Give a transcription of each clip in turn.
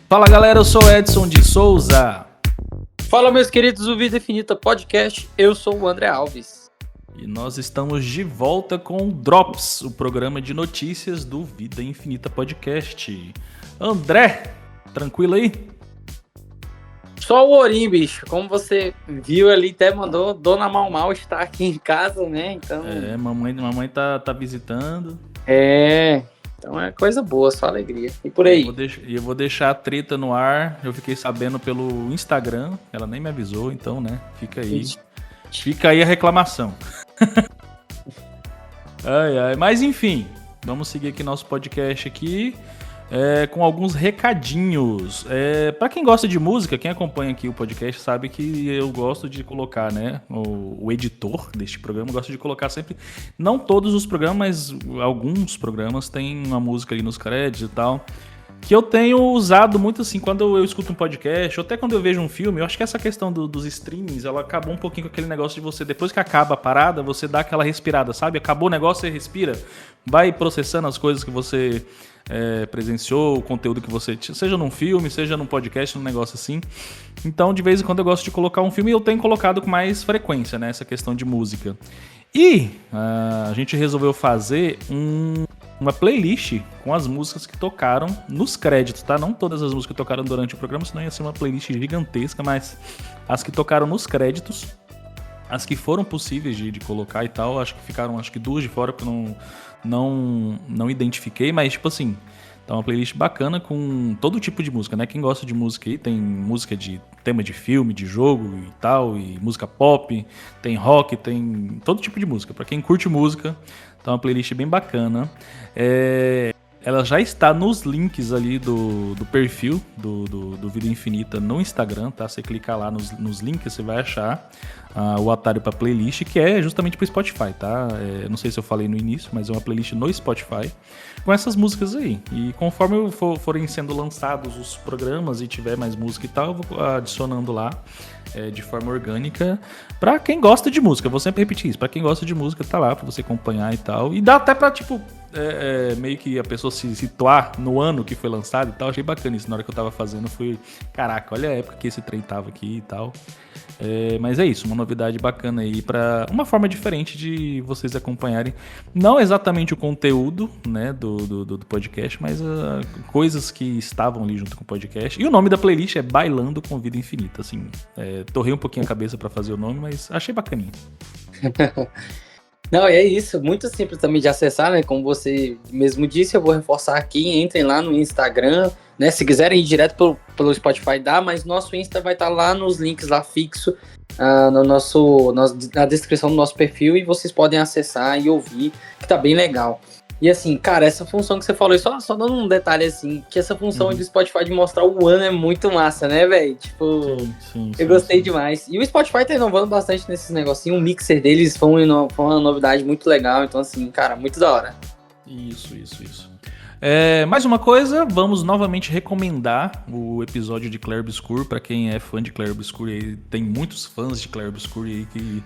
Fala galera, eu sou o Edson de Souza. Fala meus queridos do Vida Infinita Podcast, eu sou o André Alves. E nós estamos de volta com o Drops, o programa de notícias do Vida Infinita Podcast. André, tranquilo aí? Só o Orim, bicho, como você viu ali, até mandou Dona Mal estar aqui em casa, né? Então... mamãe tá visitando. Então é coisa boa, só alegria. E por aí? Eu vou deixar a treta no ar, eu fiquei sabendo pelo Instagram, ela nem me avisou, então, né, fica aí a reclamação. Mas enfim, vamos seguir aqui nosso podcast aqui. Com alguns recadinhos. Para quem gosta de música, quem acompanha aqui o podcast sabe que eu gosto de colocar, né? O editor deste programa gosta de colocar sempre, não todos os programas, mas alguns programas tem uma música ali nos créditos e tal, que eu tenho usado muito assim, quando eu escuto um podcast, ou até quando eu vejo um filme. Eu acho que essa questão dos streamings, ela acabou um pouquinho com aquele negócio de você, depois que acaba a parada, você dá aquela respirada, sabe? Acabou o negócio, você respira, vai processando as coisas que você presenciou, o conteúdo que você... Seja num filme, seja num podcast, num negócio assim. Então, de vez em quando eu gosto de colocar um filme, e eu tenho colocado com mais frequência, né? Essa questão de música. E a gente resolveu fazer uma playlist com as músicas que tocaram nos créditos, tá? Não todas as músicas que tocaram durante o programa, senão ia ser uma playlist gigantesca, mas as que tocaram nos créditos, as que foram possíveis de colocar e tal, acho que ficaram duas de fora, porque eu não identifiquei, mas tipo assim, tá uma playlist bacana com todo tipo de música, né? Quem gosta de música aí, tem música de tema de filme, de jogo e tal, e música pop, tem rock, tem todo tipo de música. Pra quem curte música, tá uma playlist bem bacana. Ela já está nos links ali do perfil do Vida Infinita no Instagram, tá? Você clicar lá nos links, você vai achar o atalho para playlist, que é justamente para Spotify, tá? Não sei se eu falei no início, mas é uma playlist no Spotify com essas músicas aí. E conforme forem sendo lançados os programas e tiver mais música e tal, eu vou adicionando lá de forma orgânica para quem gosta de música. Eu vou sempre repetir isso, para quem gosta de música tá lá para você acompanhar e tal. E dá até para tipo meio que a pessoa se situar no ano que foi lançado e tal. Achei bacana isso. Na hora que eu tava fazendo, fui... Caraca, olha a época que esse trem tava aqui e tal. Mas é isso, uma novidade bacana aí pra uma forma diferente de vocês acompanharem. Não exatamente o conteúdo, né, do podcast, mas coisas que estavam ali junto com o podcast. E o nome da playlist é Bailando com Vida Infinita. Assim, torrei um pouquinho a cabeça pra fazer o nome, mas achei bacaninha. Não, é isso, muito simples também de acessar, né? Como você mesmo disse, eu vou reforçar aqui, entrem lá no Instagram, né? Se quiserem ir direto pelo Spotify, dá, mas nosso Insta vai estar lá nos links lá fixo, na descrição do nosso perfil, e vocês podem acessar e ouvir, que tá bem legal. E assim, cara, essa função que você falou, só dando um detalhe assim, que essa função do Spotify de mostrar o ano é muito massa, né, velho? Tipo, sim, eu gostei demais. E o Spotify tá inovando bastante nesses negocinhos, o mixer deles foi uma novidade muito legal, então assim, cara, muito da hora. Isso. Mais uma coisa, vamos novamente recomendar o episódio de Clair Obscur, pra quem é fã de Clair Obscur, aí tem muitos fãs de Clair Obscur aí que...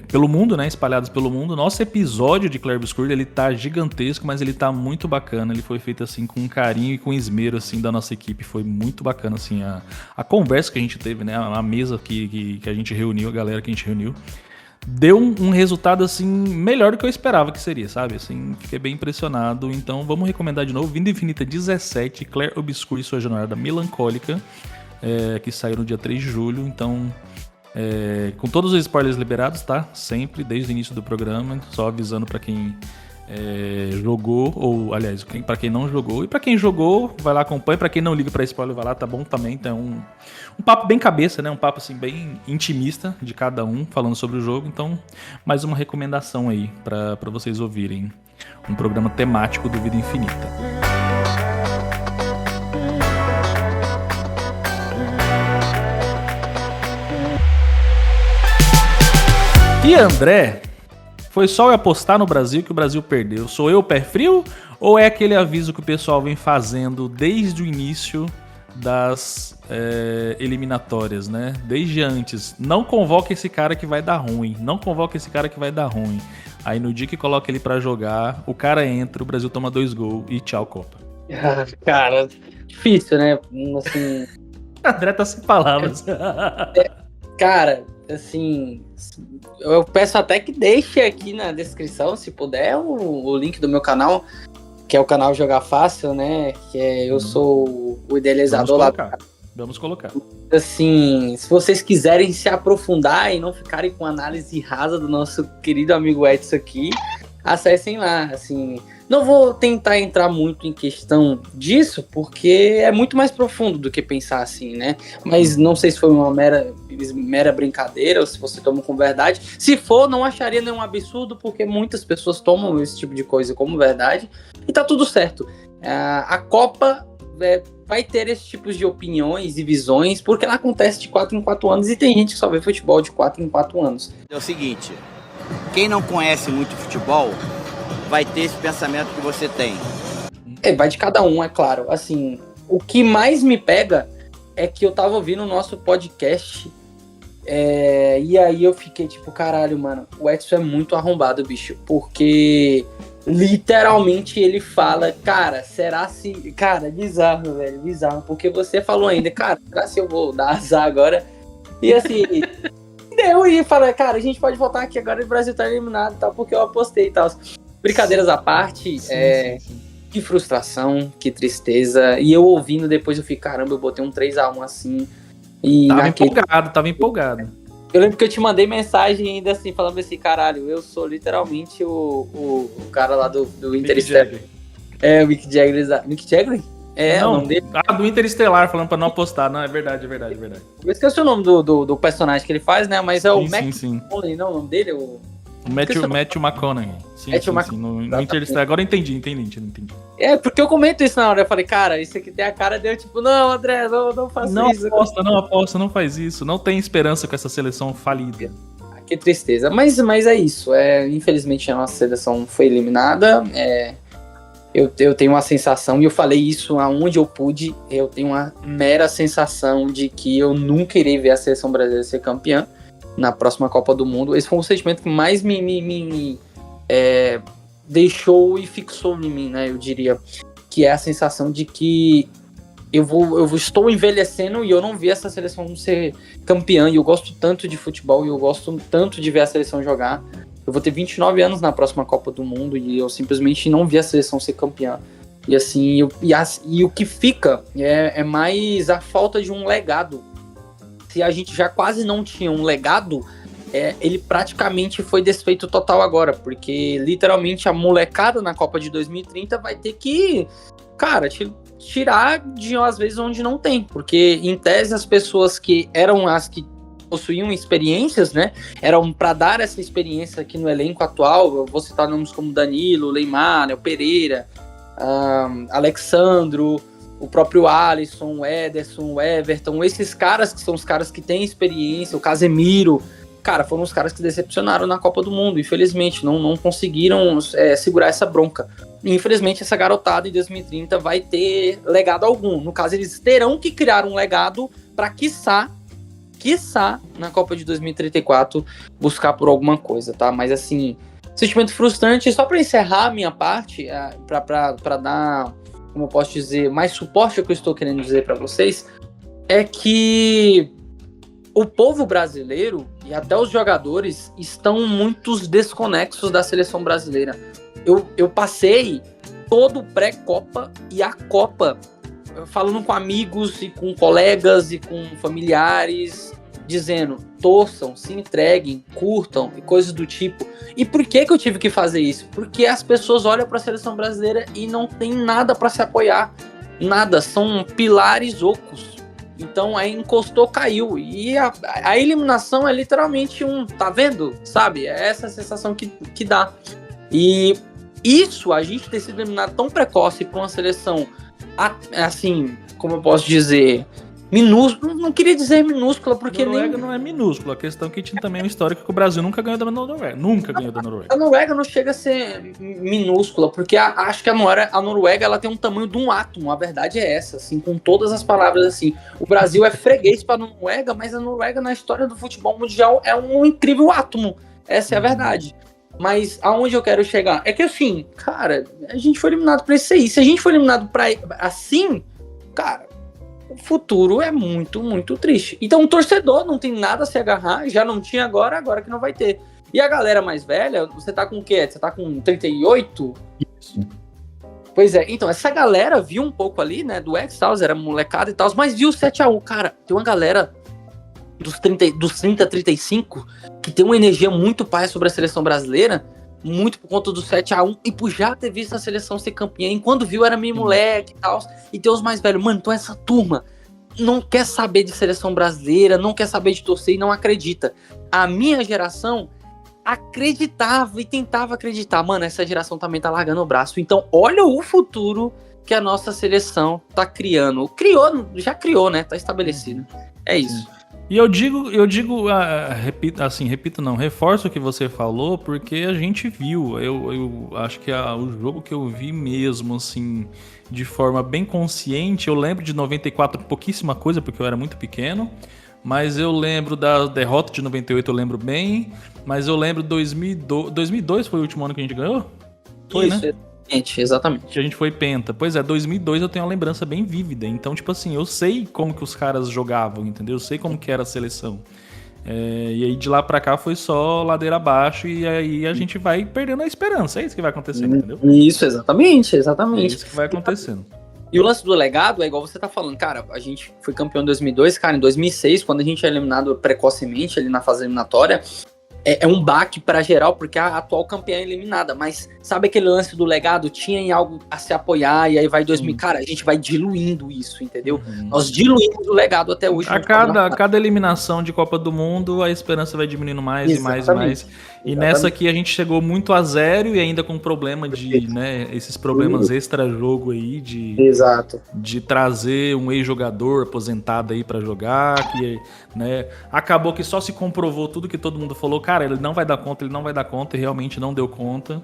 pelo mundo, né, espalhados pelo mundo. Nosso episódio de Clair Obscur, ele tá gigantesco, mas ele tá muito bacana. Ele foi feito assim com carinho e com esmero assim da nossa equipe. Foi muito bacana assim a conversa que a gente teve, né, a mesa que a gente reuniu, a galera que a gente reuniu. Deu um resultado assim melhor do que eu esperava que seria, sabe? Assim, fiquei bem impressionado. Então vamos recomendar de novo Vida Infinita 17, Clair Obscur e sua jornada melancólica, que saiu no dia 3 de julho. Então com todos os spoilers liberados, tá? Sempre, desde o início do programa, só avisando pra quem jogou, ou aliás, pra quem não jogou. E pra quem jogou, vai lá, acompanha. Pra quem não liga pra spoiler, vai lá, tá bom também. Então um papo bem cabeça, né? Um papo assim bem intimista de cada um, falando sobre o jogo. Então, mais uma recomendação aí pra vocês ouvirem. Um programa temático do Vida Infinita. E André, foi só eu apostar no Brasil que o Brasil perdeu? Sou eu pé frio ou é aquele aviso que o pessoal vem fazendo desde o início das eliminatórias, né? Desde antes. Não convoca esse cara que vai dar ruim. Não convoca esse cara que vai dar ruim. Aí no dia que coloca ele pra jogar, o cara entra, o Brasil toma 2 gols e tchau, Copa. Cara, difícil, né? Assim, André tá sem palavras. cara, assim, eu peço até que deixe aqui na descrição, se puder, o link do meu canal, que é o canal Jogar Fácil, né? Que é, eu sou o idealizador lá. Vamos colocar. Assim, se vocês quiserem se aprofundar e não ficarem com análise rasa do nosso querido amigo Edson aqui, acessem lá, assim. Não vou tentar entrar muito em questão disso, porque é muito mais profundo do que pensar assim, né? Mas não sei se foi uma mera brincadeira ou se você toma com verdade. Se for, não acharia nenhum absurdo, porque muitas pessoas tomam esse tipo de coisa como verdade. E tá tudo certo. A Copa vai ter esses tipos de opiniões e visões, porque ela acontece de 4 em 4 anos e tem gente que só vê futebol de 4 em 4 anos. É o seguinte, quem não conhece muito futebol vai ter esse pensamento que você tem. Vai de cada um, é claro. Assim, o que mais me pega é que eu tava ouvindo o nosso podcast e aí eu fiquei tipo, caralho, mano, o Edson é muito arrombado, bicho, porque literalmente ele fala, cara, será se... Cara, bizarro, velho, bizarro, porque você falou ainda, cara, será se eu vou dar azar agora? E assim... eu ia falar, cara, a gente pode voltar aqui agora e o Brasil tá eliminado e tal, porque eu apostei e tal. Brincadeiras à parte, sim. Que frustração, que tristeza. E eu ouvindo depois, eu fiquei, caramba, eu botei um 3-1 assim. E tava empolgado. Eu lembro que eu te mandei mensagem ainda assim, falando assim, caralho, eu sou literalmente o cara lá do Interstellar. O Mick Jagger. Mick Jagger? Não, o nome dele? Do Interestelar, falando pra não apostar. Não, é verdade. Eu esqueci o nome do personagem que ele faz, né? Mas é o Mac sim. Não, o nome dele? O Matthew McConaughey. Sim. No Interestelar. Agora eu entendi. Porque eu comento isso na hora. Eu falei, cara, isso aqui tem a cara dele. Tipo, não, André, não faça isso. Não aposta, não faz isso. Não tem esperança com essa seleção falida. Que tristeza. Mas é isso. Infelizmente a nossa seleção foi eliminada. Eu tenho uma sensação, e eu falei isso aonde eu pude, eu tenho uma mera sensação de que eu nunca irei ver a seleção brasileira ser campeã na próxima Copa do Mundo. Esse foi um sentimento que mais me deixou e fixou em mim, né, eu diria, que é a sensação de que eu estou envelhecendo e eu não vi essa seleção ser campeã, e eu gosto tanto de futebol, e eu gosto tanto de ver a seleção jogar. Eu vou ter 29 anos na próxima Copa do Mundo e eu simplesmente não vi a seleção ser campeã. E assim, o que fica é mais a falta de um legado. Se a gente já quase não tinha um legado, ele praticamente foi desfeito total agora, porque literalmente a molecada na Copa de 2030 vai ter que, cara, tirar de às vezes onde não tem, porque em tese as pessoas que eram as que possuíam experiências, né, eram para dar essa experiência aqui no elenco atual. Eu vou citar nomes como Danilo, Neymar, né, o Pereira, Alexandro, o próprio Alisson, o Ederson, o Everton, esses caras que são os caras que têm experiência, o Casemiro, cara, foram os caras que decepcionaram na Copa do Mundo, infelizmente, não conseguiram segurar essa bronca. Infelizmente, essa garotada em 2030 vai ter legado algum. No caso, eles terão que criar um legado para, quiçá, na Copa de 2034, buscar por alguma coisa, tá? Mas, assim, sentimento frustrante. Só para encerrar a minha parte, para dar, como eu posso dizer, mais suporte ao que eu estou querendo dizer para vocês, é que o povo brasileiro e até os jogadores estão muito desconexos da seleção brasileira. Eu passei todo o pré-Copa e a Copa falando com amigos e com colegas e com familiares, dizendo, torçam, se entreguem, curtam e coisas do tipo. E por que eu tive que fazer isso? Porque as pessoas olham para a seleção brasileira e não tem nada para se apoiar. Nada, são pilares ocos. Então aí encostou, caiu. E a eliminação é literalmente tá vendo? Sabe? É essa sensação que dá. E isso, a gente ter sido eliminado tão precoce para uma seleção, assim, como eu posso dizer, minúscula, não queria dizer minúscula, porque Noruega não é minúscula, a questão é que tinha também um histórico que o Brasil nunca ganhou da Noruega. Nunca ganhou da Noruega. A Noruega não chega a ser minúscula, porque acho que a Noruega ela tem um tamanho de um átomo, a verdade é essa, assim, com todas as palavras assim. O Brasil é freguês para a Noruega, mas a Noruega na história do futebol mundial é um incrível átomo, essa é a verdade. Mas aonde eu quero chegar? É que assim, cara, a gente foi eliminado pra isso aí. Se a gente foi eliminado pra assim, cara, o futuro é muito, muito triste. Então o torcedor não tem nada a se agarrar, já não tinha agora que não vai ter. E a galera mais velha, você tá com o quê? Você tá com 38? Isso. Pois é, então, essa galera viu um pouco ali, né, do X, tal, era molecada e tal, mas viu o 7x1. Cara, tem uma galera dos 30 a 35 que tem uma energia muito paia sobre a seleção brasileira, muito por conta do 7x1 e por já ter visto a seleção ser campeã. E quando viu, era meio moleque e tal. E tem os mais velhos. Mano, então essa turma não quer saber de seleção brasileira, não quer saber de torcer e não acredita. A minha geração acreditava e tentava acreditar. Mano, essa geração também tá largando o braço. Então, olha o futuro que a nossa seleção tá criando. Já criou, né? Tá estabelecido. É isso. E eu digo, repito não, reforço o que você falou, porque a gente viu, eu acho que o jogo que eu vi mesmo, assim, de forma bem consciente, eu lembro de 94 pouquíssima coisa, porque eu era muito pequeno, mas eu lembro da derrota de 98, eu lembro bem, mas eu lembro 2002 foi o último ano que a gente ganhou? Foi, isso, né? Exatamente. Que a gente foi penta. Pois é, 2002 eu tenho uma lembrança bem vívida. Então, tipo assim, eu sei como que os caras jogavam, entendeu? Eu sei como que era a seleção. E aí de lá pra cá foi só ladeira abaixo e aí a gente vai perdendo a esperança. É isso que vai acontecendo, entendeu? Isso, exatamente. É isso que vai acontecendo. E o lance do legado é igual você tá falando, cara, a gente foi campeão em 2002, cara, em 2006, quando a gente é eliminado precocemente ali na fase eliminatória, é um baque pra geral, porque a atual campeã é eliminada, mas sabe aquele lance do legado? Tinha em algo a se apoiar, e aí vai 2000, cara, a gente vai diluindo isso, entendeu? Nós diluímos o legado até hoje. A cada eliminação de Copa do Mundo, a esperança vai diminuindo mais e mais e mais. E nessa aqui a gente chegou muito a zero e ainda com problema de, né, esses problemas extra-jogo aí, de trazer um ex-jogador aposentado aí pra jogar, que, né, acabou que só se comprovou tudo que todo mundo falou, cara, ele não vai dar conta, e realmente não deu conta.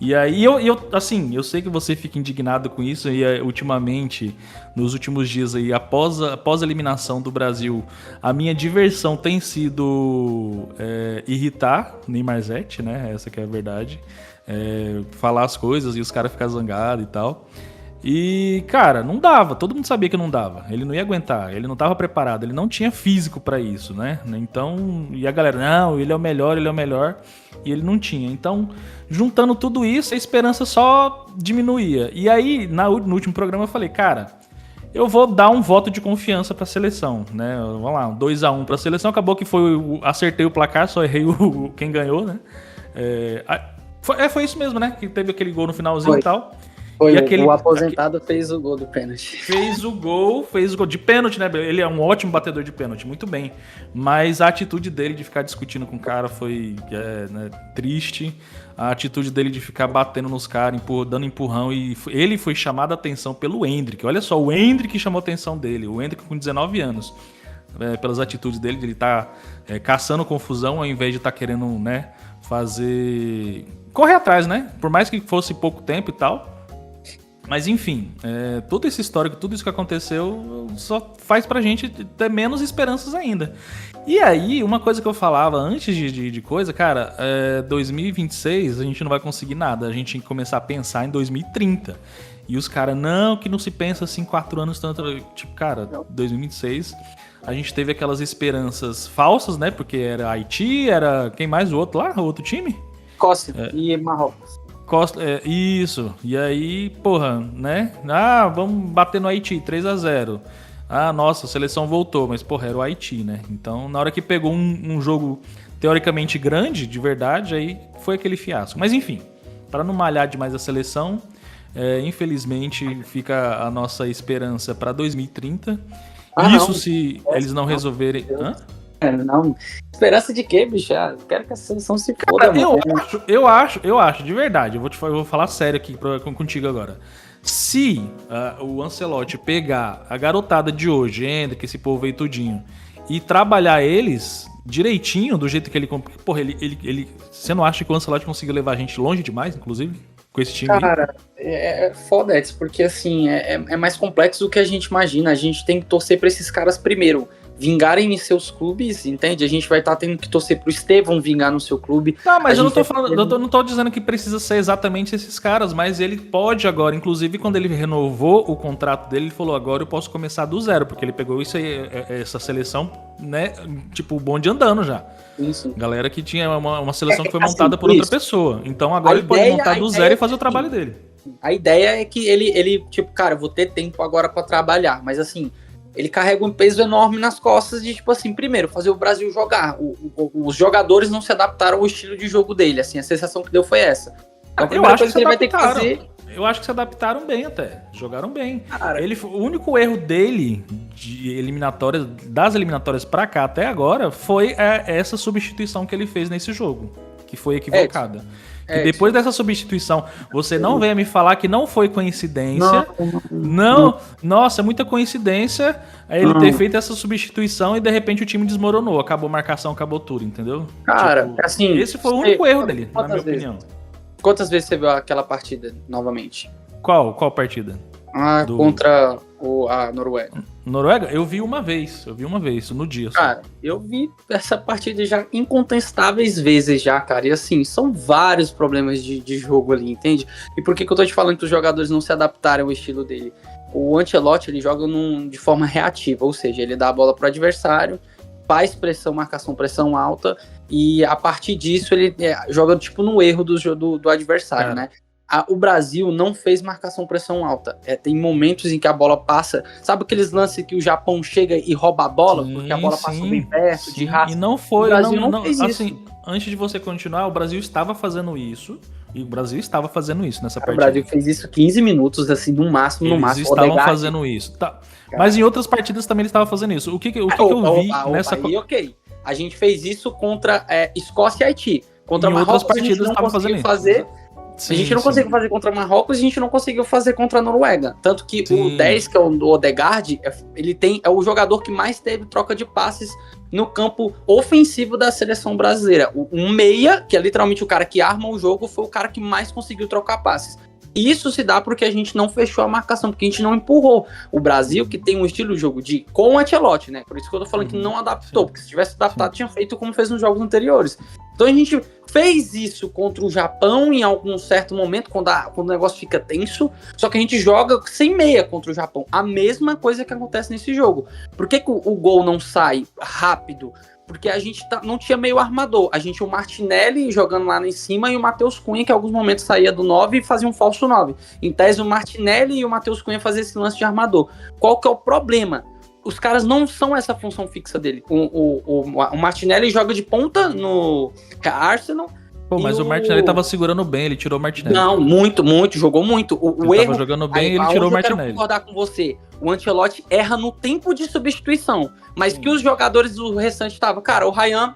E aí, eu sei que você fica indignado com isso, e ultimamente, nos últimos dias aí, após a eliminação do Brasil, a minha diversão tem sido irritar Neymar Zete, né? Essa que é a verdade. Falar as coisas e os caras ficarem zangados e tal. E, cara, não dava, todo mundo sabia que não dava, ele não ia aguentar, ele não estava preparado, ele não tinha físico para isso, né? Então, e a galera, não, ele é o melhor, e ele não tinha. Então, juntando tudo isso, a esperança só diminuía. E aí, no último programa eu falei, cara, eu vou dar um voto de confiança pra seleção, né? Vamos lá, 2-1 pra seleção, acabou que acertei o placar, só errei quem ganhou, né? Foi isso mesmo, né? Que teve aquele gol no finalzinho e tal. O aposentado fez o gol do pênalti. Fez o gol de pênalti, né? Ele é um ótimo batedor de pênalti, muito bem. Mas a atitude dele de ficar discutindo com o cara foi né, triste. A atitude dele de ficar batendo nos caras, dando empurrão. E ele foi chamado a atenção pelo Endrick. Olha só, o Endrick chamou a atenção dele. O Endrick com 19 anos. Pelas atitudes dele, ele tá caçando confusão ao invés de estar querendo, né, correr atrás, né? Por mais que fosse pouco tempo e tal. Mas enfim, todo esse histórico, tudo isso que aconteceu só faz pra gente ter menos esperanças ainda. E aí, uma coisa que eu falava antes de coisa, cara, 2026 a gente não vai conseguir nada, a gente tem que começar a pensar em 2030. E os caras, não, que não se pensa assim 4 anos tanto. Tipo, cara, 2026 a gente teve aquelas esperanças falsas, né? Porque era Haiti, era quem mais? O outro lá? O outro time? Escócia e Marrocos. Isso. E aí, porra, né? Vamos bater no Haiti, 3-0. Nossa, a seleção voltou, mas porra, era o Haiti, né? Então, na hora que pegou um jogo teoricamente grande, de verdade, aí foi aquele fiasco. Mas enfim, para não malhar demais a seleção, infelizmente fica a nossa esperança para 2030. Se eles não resolverem... Não. Esperança de quê, bicho? Eu quero que a seleção se foda, mano. Eu acho, de verdade. Eu vou falar sério aqui contigo agora. Se o Ancelotti pegar a garotada de hoje, Hendrick, esse povo aí tudinho, e trabalhar eles direitinho, do jeito que ele... Porra, você não acha que o Ancelotti conseguiu levar a gente longe demais, inclusive? Com esse time? Cara, é foda, porque assim, é mais complexo do que a gente imagina. A gente tem que torcer pra esses caras primeiro vingarem em seus clubes, entende? A gente vai estar tendo que torcer pro Estevão vingar no seu clube. Não, mas eu não tô falando, não tô dizendo que precisa ser exatamente esses caras, mas ele pode agora, inclusive quando ele renovou o contrato dele, ele falou, agora eu posso começar do zero, porque ele pegou isso aí, essa seleção, né, tipo, o bonde andando já. Isso. Galera que tinha uma seleção que foi montada por outra pessoa. Então agora ele pode montar do zero e fazer o trabalho dele. A ideia é que ele, tipo, cara, eu vou ter tempo agora pra trabalhar, mas assim, ele carrega um peso enorme nas costas de, tipo assim, primeiro, fazer o Brasil jogar. Os jogadores não se adaptaram ao estilo de jogo dele, assim, a sensação que deu foi essa. Então, a primeira coisa que ele vai ter que fazer... Eu acho que se adaptaram bem até, jogaram bem. Cara, o único erro dele, das eliminatórias pra cá até agora, foi essa substituição que ele fez nesse jogo, que foi equivocada. E depois dessa substituição, você não venha me falar que não foi coincidência. Não. Nossa, é muita coincidência ele ter feito essa substituição e de repente o time desmoronou. Acabou a marcação, acabou tudo, entendeu? Cara, tipo, assim... Esse foi o único erro dele, na minha opinião. Quantas vezes você viu aquela partida novamente? Qual partida? Contra a Noruega. Noruega? Eu vi uma vez, no dia. Cara, eu vi essa partida já incontestáveis vezes já, cara. E assim, são vários problemas de jogo ali, entende? E por que eu tô te falando que os jogadores não se adaptaram ao estilo dele? O Ancelotti, ele joga de forma reativa, ou seja, ele dá a bola pro adversário, faz pressão, marcação, pressão alta, e a partir disso ele joga tipo no erro do adversário, né? O Brasil não fez marcação pressão alta. Tem momentos em que a bola passa. Sabe aqueles lances que o Japão chega e rouba a bola? Porque a bola passou bem perto, de raça. E não foi. O Brasil não fez assim, isso. Antes de você continuar, o Brasil estava fazendo isso. E o Brasil estava fazendo isso nessa partida. O Brasil fez isso 15 minutos, assim, no máximo. Eles estavam fazendo isso. Tá. Mas em outras partidas também eles estavam fazendo isso. O que eu vi nessa... ok. A gente fez isso contra Escócia e Haiti. Contra em Marrocos, outras partidas estavam fazendo isso. A gente não conseguiu fazer contra Marrocos e a gente não conseguiu fazer contra a Noruega. Tanto que o 10, que é o Odegaard, ele é o jogador que mais teve troca de passes no campo ofensivo da seleção brasileira. Um meia, que é literalmente o cara que arma o jogo, foi o cara que mais conseguiu trocar passes. Isso se dá porque a gente não fechou a marcação, porque a gente não empurrou. O Brasil, que tem um estilo de jogo com o Ancelotti, né? Por isso que eu tô falando que não adaptou, porque se tivesse adaptado, tinha feito como fez nos jogos anteriores. Então a gente fez isso contra o Japão em algum certo momento, quando o negócio fica tenso, só que a gente joga sem meia contra o Japão. A mesma coisa que acontece nesse jogo. Por que o gol não sai rápido? Porque a gente não tinha meio armador. A gente tinha o Martinelli jogando lá em cima e o Matheus Cunha, que em alguns momentos saía do 9 e fazia um falso 9. Em tese, o Martinelli e o Matheus Cunha faziam esse lance de armador. Qual que é o problema? Os caras não são essa função fixa dele. O Martinelli joga de ponta no Arsenal. Pô, mas o Martinelli tava segurando bem, ele tirou o Martinelli. Não, muito, jogou muito. Ele tava jogando bem e ele tirou o Martinelli. Eu quero concordar com você. O Ancelotti erra no tempo de substituição, mas que os jogadores do restante estavam... Cara, o Ryan,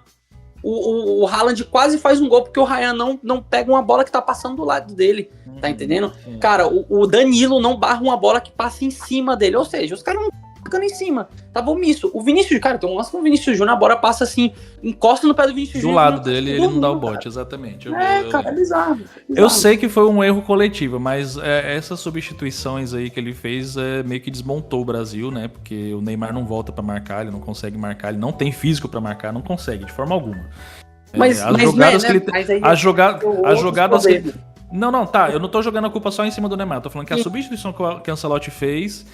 o Haaland quase faz um gol porque o Ryan não pega uma bola que tá passando do lado dele, tá entendendo? Sim. Cara, o Danilo não barra uma bola que passa em cima dele, ou seja, os caras não ficando em cima, tava omisso. O Vinícius, cara, tem um lance com o Vinícius Júnior, a bola passa assim, encosta no pé do Vinícius Júnior. Do lado dele, ele não dá o bote, exatamente. Cara, é bizarro. Eu sei que foi um erro coletivo, mas essas substituições aí que ele fez meio que desmontou o Brasil, né? Porque o Neymar não volta pra marcar, ele não consegue marcar, ele não tem físico pra marcar, não consegue, de forma alguma. As jogadas que ele... Não, tá. Eu não tô jogando a culpa só em cima do Neymar. Tô falando que a substituição que o Ancelotti fez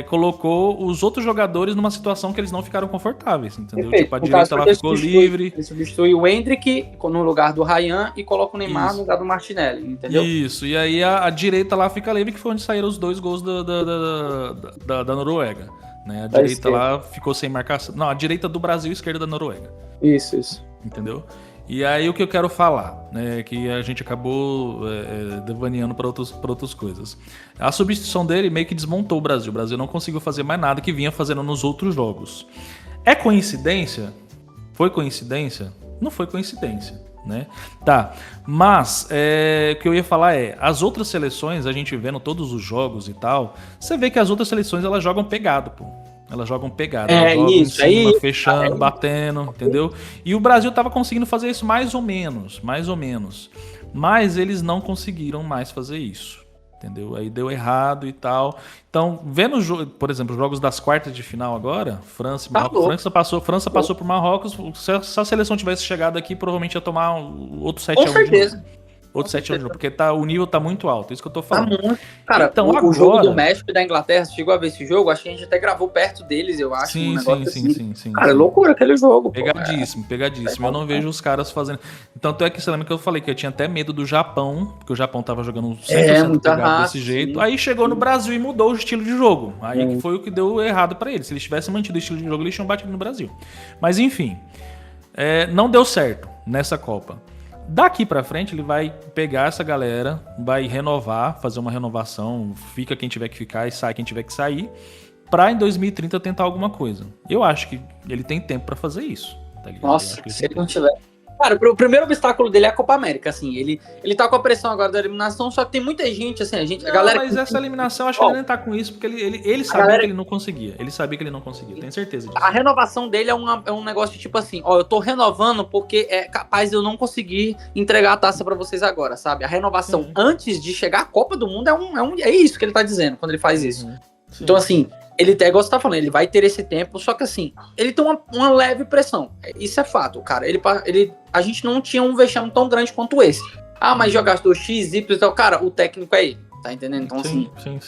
colocou os outros jogadores numa situação que eles não ficaram confortáveis, entendeu? Perfeito. Tipo, a direita lá ficou livre. Ele substitui o Hendrick no lugar do Ryan e coloca o Neymar no lugar do Martinelli, entendeu? Isso, e aí a direita lá fica livre, que foi onde saíram os 2 gols da Noruega. Né? A direita lá ficou sem marcação. Não, a direita do Brasil e a esquerda da Noruega. Isso. Entendeu? E aí o que eu quero falar, né, que a gente acabou devaneando para outras coisas. A substituição dele meio que desmontou o Brasil. O Brasil não conseguiu fazer mais nada que vinha fazendo nos outros jogos. É coincidência? Foi coincidência? Não foi coincidência, né? Tá, mas o que eu ia falar as outras seleções, a gente vendo todos os jogos e tal, você vê que as outras seleções elas jogam pegado, pô. Elas jogam pegada, elas jogam em cima, fechando, batendo, entendeu? E o Brasil tava conseguindo fazer isso mais ou menos. Mas eles não conseguiram mais fazer isso, entendeu? Aí deu errado e tal. Então, vendo, por exemplo, os jogos das quartas de final agora, França e Marrocos, França passou por Marrocos, se a seleção tivesse chegado aqui, provavelmente ia tomar outro 7-1 Com certeza. Outro 7 anos, porque o nível tá muito alto, é isso que eu tô Tá falando. muito. Cara, então, o agora... jogo do México e da Inglaterra, você chegou a ver esse jogo? Acho que a gente até gravou perto deles, eu acho. Sim, sim. Cara, é loucura aquele jogo. Pegadíssimo. Eu não vejo os caras fazendo... Tanto é que você lembra que eu falei que eu tinha até medo do Japão, porque o Japão tava jogando 100% pegado desse jeito. Sim. Aí chegou no Brasil e mudou o estilo de jogo. Aí foi o que deu errado pra eles. Se eles tivessem mantido o estilo de jogo, eles tinham batido no Brasil. Mas enfim, não deu certo nessa Copa. Daqui pra frente ele vai pegar essa galera, vai renovar, fazer uma renovação, fica quem tiver que ficar e sai quem tiver que sair, pra em 2030 tentar alguma coisa. Eu acho que ele tem tempo pra fazer isso. Tá ligado? Nossa, se ele não tiver... Cara, o primeiro obstáculo dele é a Copa América, assim, ele tá com a pressão agora da eliminação, só que tem muita gente, assim, a galera... Mas essa eliminação, acho que ele nem tá com isso, porque ele sabia que ele não conseguia, tenho certeza disso. A renovação dele é um negócio de tipo assim, eu tô renovando porque é capaz de eu não conseguir entregar a taça pra vocês agora, sabe? A renovação antes de chegar à Copa do Mundo é isso que ele tá dizendo quando ele faz isso. Sim. Então, assim... Ele até, igual você tá falando, ele vai ter esse tempo, só que assim, ele tem uma leve pressão. Isso é fato, cara. A gente não tinha um vexame tão grande quanto esse. Mas jogador X, Y e tal, cara, o técnico é ele, tá entendendo? Então,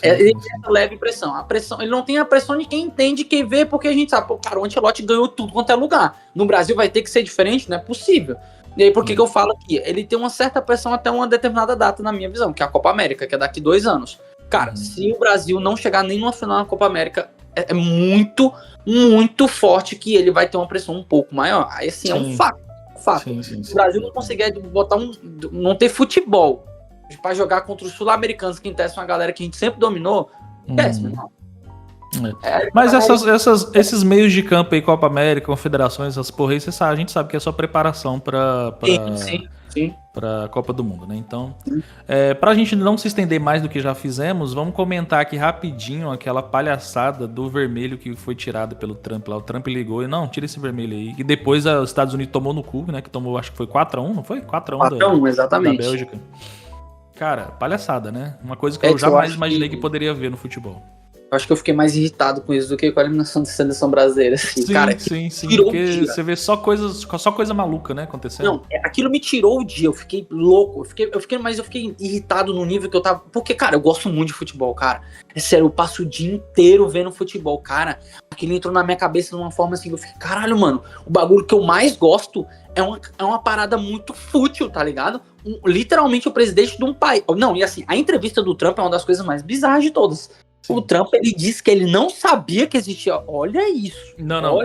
ele tem essa leve pressão. A pressão. Ele não tem a pressão de quem entende, quem vê, porque a gente sabe, cara, o Ancelotti ganhou tudo quanto é lugar. No Brasil vai ter que ser diferente, não é possível. E aí, por que eu falo aqui? Ele tem uma certa pressão até uma determinada data, na minha visão, que é a Copa América, que é daqui 2 anos. Cara, se o Brasil não chegar nem numa final na Copa América, é muito, muito forte que ele vai ter uma pressão um pouco maior. Aí, assim, é um fato. Se o Brasil não conseguir botar não ter futebol pra jogar contra os sul-americanos, que intestam uma galera que a gente sempre dominou, péssimo, irmão. Mas esses meios de campo aí, Copa América, Confederações, essas porra aí, a gente sabe que é só preparação pra Copa do Mundo, né? Então, pra gente não se estender mais do que já fizemos, vamos comentar aqui rapidinho aquela palhaçada do vermelho que foi tirado pelo Trump lá. O Trump ligou e, não, tira esse vermelho aí. E depois os Estados Unidos tomou no cu, né? Que tomou, acho que foi 4-1, não foi? 4-1 exatamente. Da Bélgica. Cara, palhaçada, né? Uma coisa que eu jamais imaginei que poderia ver no futebol. Eu acho que eu fiquei mais irritado com isso do que com a eliminação da seleção brasileira. Assim, sim, cara, sim. Porque você vê só coisa maluca, né, acontecendo. Não, aquilo me tirou o dia. Eu fiquei louco. Mas eu fiquei irritado no nível que eu tava. Porque, cara, eu gosto muito de futebol, cara. É sério, eu passo o dia inteiro vendo futebol, cara. Aquilo entrou na minha cabeça de uma forma assim que eu fiquei, caralho, mano. O bagulho que eu mais gosto é uma parada muito fútil, tá ligado? Literalmente o presidente de um país. Não, e assim, a entrevista do Trump é uma das coisas mais bizarras de todas. O Trump, ele disse que ele não sabia que existia. Olha isso. Não.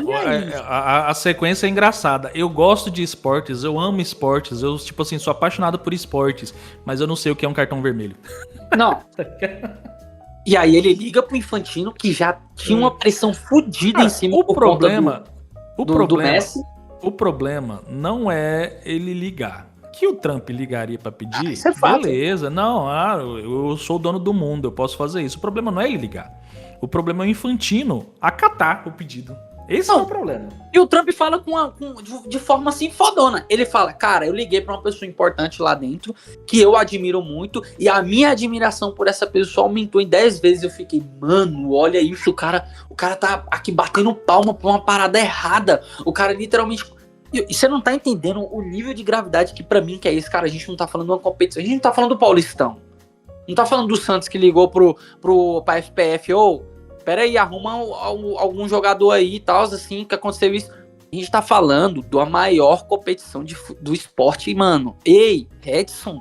A sequência é engraçada. Eu gosto de esportes, eu amo esportes, eu, tipo assim, sou apaixonado por esportes, mas eu não sei o que é um cartão vermelho. Não. E aí ele liga pro Infantino, que já tinha uma pressão fodida em cima do Messi. O problema não é ele ligar. Que o Trump ligaria pra pedir, isso é beleza, fato. Não, eu sou o dono do mundo, eu posso fazer isso. O problema não é ele ligar. O problema é o Infantino acatar o pedido. Esse é o problema. E o Trump fala de forma assim fodona. Ele fala, cara, eu liguei pra uma pessoa importante lá dentro, que eu admiro muito, e a minha admiração por essa pessoa aumentou em 10 vezes. Eu fiquei, mano, olha isso, o cara tá aqui batendo palma pra uma parada errada. O cara literalmente... E você não tá entendendo o nível de gravidade que pra mim que é isso, cara. A gente não tá falando de uma competição, a gente não tá falando do Paulistão. Não tá falando do Santos que ligou pra FPF, pera aí, arruma algum jogador aí e tal, assim, que aconteceu isso. A gente tá falando da maior competição do esporte, mano. Ei, Edson,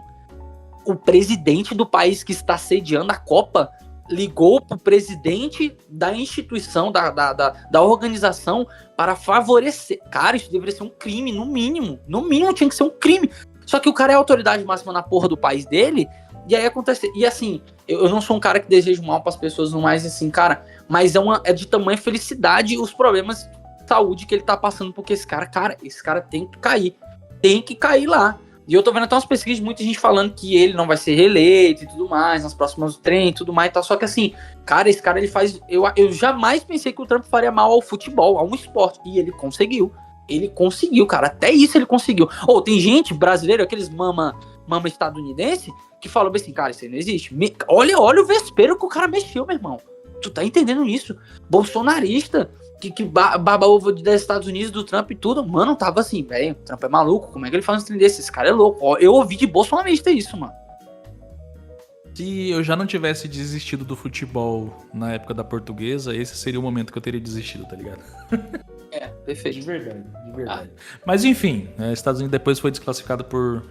o presidente do país que está sediando a Copa ligou pro presidente da instituição, da organização, para favorecer. Cara, isso deveria ser um crime, no mínimo. No mínimo tinha que ser um crime. Só que o cara é a autoridade máxima na porra do país dele, e aí acontece. E assim, eu não sou um cara que deseja mal pras pessoas, não mais assim, cara, mas é de tamanha felicidade os problemas de saúde que ele tá passando, porque esse cara tem que cair. Tem que cair lá. E eu tô vendo até umas pesquisas de muita gente falando que ele não vai ser reeleito e tudo mais, nas próximas treinos e tudo mais e tal. Só que assim, cara, esse cara ele faz... Eu jamais pensei que o Trump faria mal ao futebol, a um esporte. E ele conseguiu. Ele conseguiu, cara. Até isso ele conseguiu. Tem gente brasileira, aqueles mama estadunidense, que falou bem assim, cara, isso aí não existe. Olha o vespeiro que o cara mexeu, meu irmão. Tu tá entendendo isso? Bolsonarista, que baba ovo dos Estados Unidos, do Trump e tudo. Mano, tava assim, velho, o Trump é maluco, como é que ele faz um trem desse? Esse cara é louco. Ó, eu ouvi de bolsonarista isso, mano. Se eu já não tivesse desistido do futebol na época da Portuguesa, esse seria o momento que eu teria desistido, tá ligado? Perfeito. De verdade. Mas enfim, Estados Unidos depois foi desclassificado por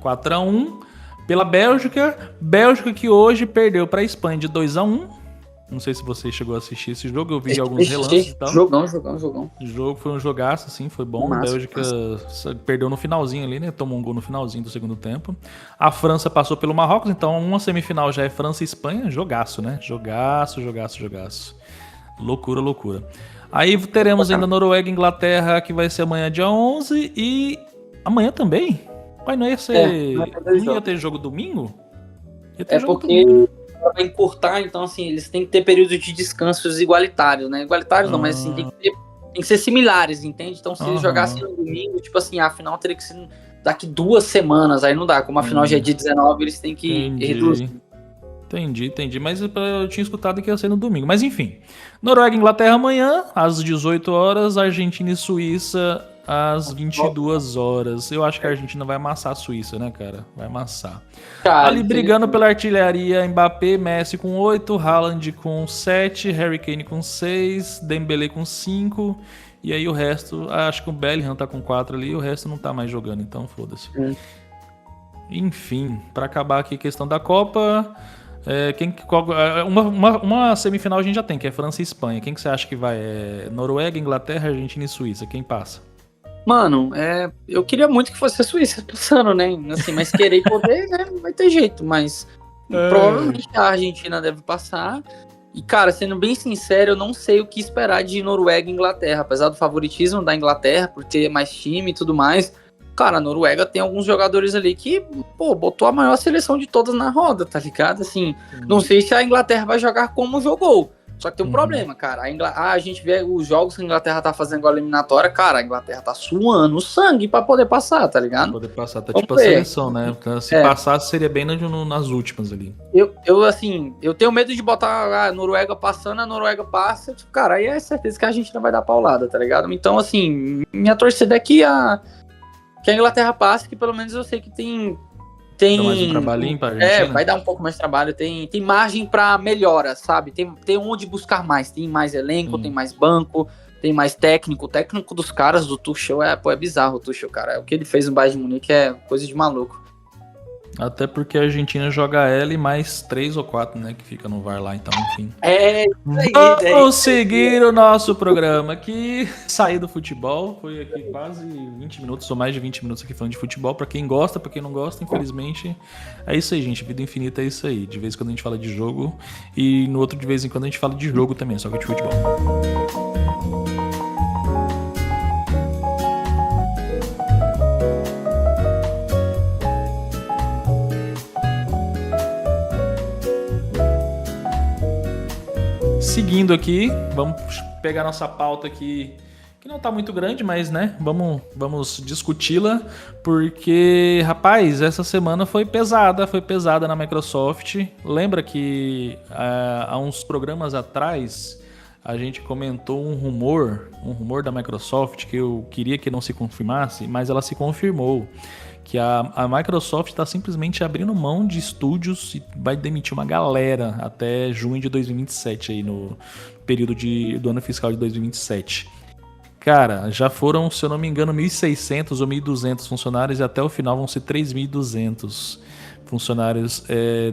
4-1 pela Bélgica. Bélgica que hoje perdeu pra Espanha de 2-1. Não sei se você chegou a assistir esse jogo, eu vi alguns relances e tal. Jogão. O jogo foi um jogaço, assim, foi bom. A Bélgica perdeu no finalzinho ali, né? Tomou um gol no finalzinho do segundo tempo. A França passou pelo Marrocos, então uma semifinal já é França e Espanha. Jogaço, né? Jogaço. Loucura. Aí teremos ainda Noruega e Inglaterra, que vai ser amanhã, dia 11. E amanhã também? Pai, não ia ser... Não ia ter jogo domingo? Ia ter jogo porque... domingo. Vai encurtar, então assim, eles têm que ter períodos de descansos igualitários, né? Igualitários não, mas assim, tem que ser similares, entende? Então se eles jogassem no domingo, tipo assim, a final teria que ser daqui 2 semanas, aí não dá, como a final já é dia 19, eles têm que reduzir. Entendi, mas eu tinha escutado que ia ser no domingo, mas enfim. Noruega e Inglaterra amanhã, às 18 horas, Argentina e Suíça às 22 horas. Eu acho que a Argentina vai amassar a Suíça, né, cara? Vai amassar. Cara, ali brigando pela artilharia, Mbappé, Messi com 8, Haaland com 7, Harry Kane com 6, Dembélé com 5, e aí o resto, acho que o Bellingham tá com 4 ali, e o resto não tá mais jogando, então foda-se. Enfim, pra acabar aqui a questão da Copa, uma semifinal a gente já tem, que é França e Espanha. Quem que você acha que vai? Noruega, Inglaterra, Argentina e Suíça. Quem passa? Mano, eu queria muito que fosse a Suíça passando, né? Assim, mas querer poder, né? Não vai ter jeito, mas provavelmente a Argentina deve passar. E, cara, sendo bem sincero, eu não sei o que esperar de Noruega e Inglaterra, apesar do favoritismo da Inglaterra, por ter mais time e tudo mais. Cara, a Noruega tem alguns jogadores ali que, botou a maior seleção de todas na roda, tá ligado? Assim, não sei se a Inglaterra vai jogar como jogou. Só que tem um problema, cara. A gente vê os jogos que a Inglaterra tá fazendo com a eliminatória, cara, a Inglaterra tá suando sangue pra poder passar, tá ligado? Pra poder passar, tá tipo a seleção, né? Se passasse, seria bem nas últimas ali. Eu tenho medo de botar a Noruega passando, a Noruega passa, tipo, cara, aí é certeza que a gente não vai dar paulada, tá ligado? Então, assim, minha torcida é que a Inglaterra passe, que pelo menos eu sei que tem mais um trabalhinho pra Argentina. Vai dar um pouco mais de trabalho, tem margem pra melhora, sabe? Tem onde buscar mais, tem mais elenco, tem mais banco, tem mais técnico. O técnico dos caras do Tuchel é bizarro, o Tuchel, cara. O que ele fez no Bayern de Munique é coisa de maluco. Até porque a Argentina joga ela e mais 3 ou 4, né? Que fica no VAR lá, então, enfim. Vamos seguir o nosso programa aqui. Sair do futebol. Foi aqui quase 20 minutos, ou mais de 20 minutos aqui falando de futebol. Pra quem gosta, pra quem não gosta, infelizmente. É isso aí, gente. Vida infinita é isso aí. De vez em quando a gente fala de jogo. E no outro, de vez em quando, a gente fala de jogo também, só que de futebol. Seguindo aqui, vamos pegar nossa pauta aqui, que não tá muito grande, mas, né, vamos discuti-la, porque, rapaz, essa semana foi pesada na Microsoft. Lembra que há uns programas atrás a gente comentou um rumor da Microsoft que eu queria que não se confirmasse, mas ela se confirmou. Que a Microsoft está simplesmente abrindo mão de estúdios e vai demitir uma galera até junho de 2027, aí no período do ano fiscal de 2027. Cara, já foram, se eu não me engano, 1.600 ou 1.200 funcionários e até o final vão ser 3.200 funcionários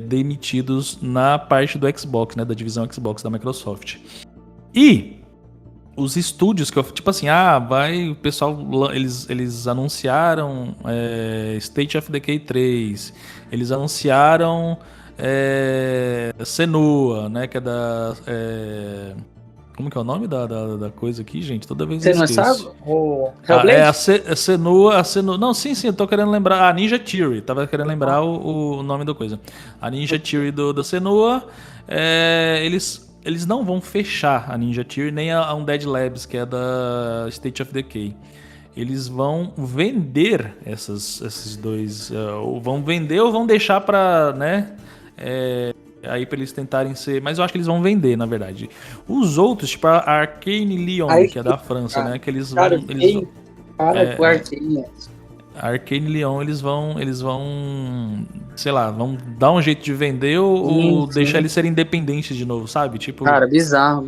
demitidos na parte do Xbox, né, da divisão Xbox da Microsoft. E os estúdios que eu, tipo assim, o pessoal, eles anunciaram State of Decay 3, eles anunciaram Senua, né, que é da como que é o nome da coisa aqui, gente? Toda vez eu esqueço. Você não sabe? O Hellblade? A Senua, não, sim, eu tô querendo lembrar, a Ninja Theory, tava querendo lembrar o nome da coisa. A Ninja Theory da Senua, eles não vão fechar a Ninja Theory nem a Undead Labs, que é da State of Decay. eles vão vender esses dois, ou vão vender ou vão deixar para, né, aí para eles tentarem ser, mas eu acho que eles vão vender, na verdade. Os outros, tipo a Arcane Lyon, que é da França, né, que eles vão, Cara, pro Arcane. a Arcane Lyon, eles vão, sei lá, vão dar um jeito de vender ou deixar eles serem independentes de novo, sabe? Tipo, cara, bizarro.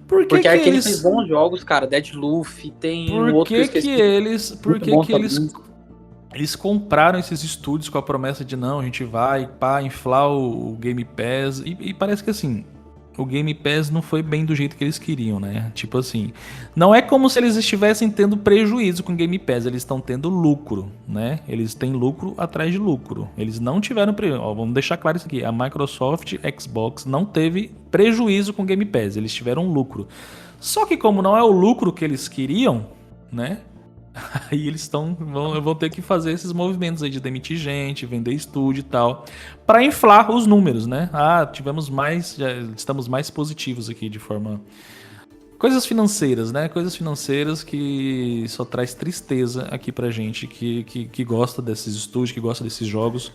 Porque a Arcane eles fez bons jogos, cara. Deadloop, tem um Por outro que eu que esqueci. eles compraram esses estúdios com a promessa de não, a gente vai inflar o Game Pass e parece que assim, o Game Pass não foi bem do jeito que eles queriam, né? Tipo assim, não é como se eles estivessem tendo prejuízo com o Game Pass, eles estão tendo lucro, né? Eles têm lucro atrás de lucro. Eles não tiveram prejuízo. Ó, vamos deixar claro isso aqui, a Microsoft Xbox não teve prejuízo com o Game Pass, eles tiveram lucro. Só que como não é o lucro que eles queriam, né? Aí eles vão ter que fazer esses movimentos aí de demitir gente, vender estúdio e tal, para inflar os números, né? Estamos mais positivos aqui de forma... Coisas financeiras, né? Coisas financeiras que só traz tristeza aqui pra gente, que gosta desses estúdios, que gosta desses jogos.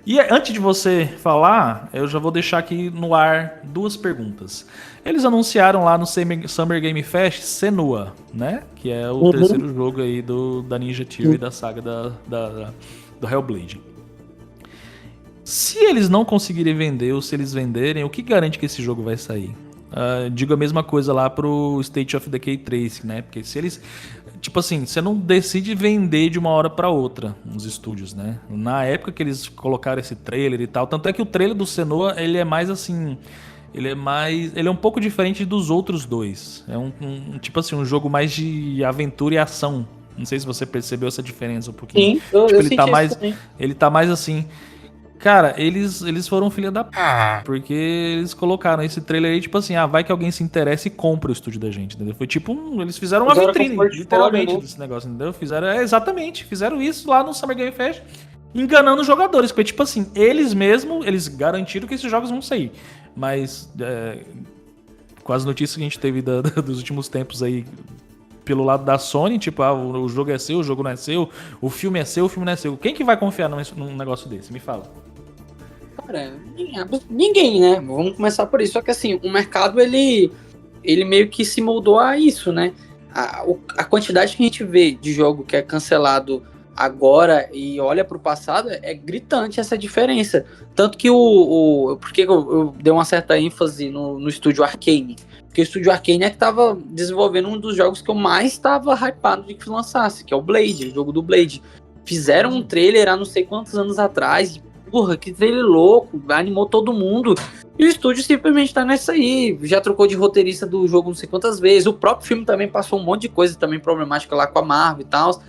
E antes de você falar, eu já vou deixar aqui no ar 2 perguntas. Eles anunciaram lá no Summer Game Fest Senua, né? Que é o terceiro jogo aí da Ninja Theory, da saga do Hellblade. Se eles não conseguirem vender ou se eles venderem, o que garante que esse jogo vai sair? Digo a mesma coisa lá pro State of Decay 3, né? Porque se eles... Tipo assim, você não decide vender de uma hora pra outra nos estúdios, né? Na época que eles colocaram esse trailer e tal, tanto é que o trailer do Senua, ele é mais assim... Ele é um pouco diferente dos outros dois. É tipo assim, um jogo mais de aventura e ação. Não sei se você percebeu essa diferença um pouquinho. Sim, eu ele senti tá isso mais, também. ele tá mais assim... Cara, eles foram filha da p... Porque eles colocaram esse trailer aí, tipo assim, vai que alguém se interessa e compra o estúdio da gente, entendeu? Foi tipo eles fizeram uma vitrine, literalmente, desse negócio, entendeu? Fizeram isso lá no Summer Game Fest, enganando os jogadores, porque tipo assim, eles garantiram que esses jogos vão sair. Mas com as notícias que a gente teve dos últimos tempos aí, pelo lado da Sony, tipo, o jogo é seu, o jogo não é seu, o filme é seu, o filme não é seu. Quem que vai confiar num negócio desse? Me fala. Cara, ninguém, né? Vamos começar por isso. Só que assim, o mercado, ele meio que se moldou a isso, né? A quantidade que a gente vê de jogo que é cancelado agora e olha pro passado, é gritante essa diferença. Tanto que porque eu dei uma certa ênfase no estúdio Arcane. Porque o estúdio Arcane é que tava desenvolvendo um dos jogos que eu mais tava hypado de que lançasse, que é o Blade, o jogo do Blade. Fizeram um trailer há não sei quantos anos atrás, porra, que trailer louco, animou todo mundo. E o estúdio simplesmente tá nessa aí, já trocou de roteirista do jogo não sei quantas vezes. O próprio filme também passou um monte de coisa também problemática lá com a Marvel e tal.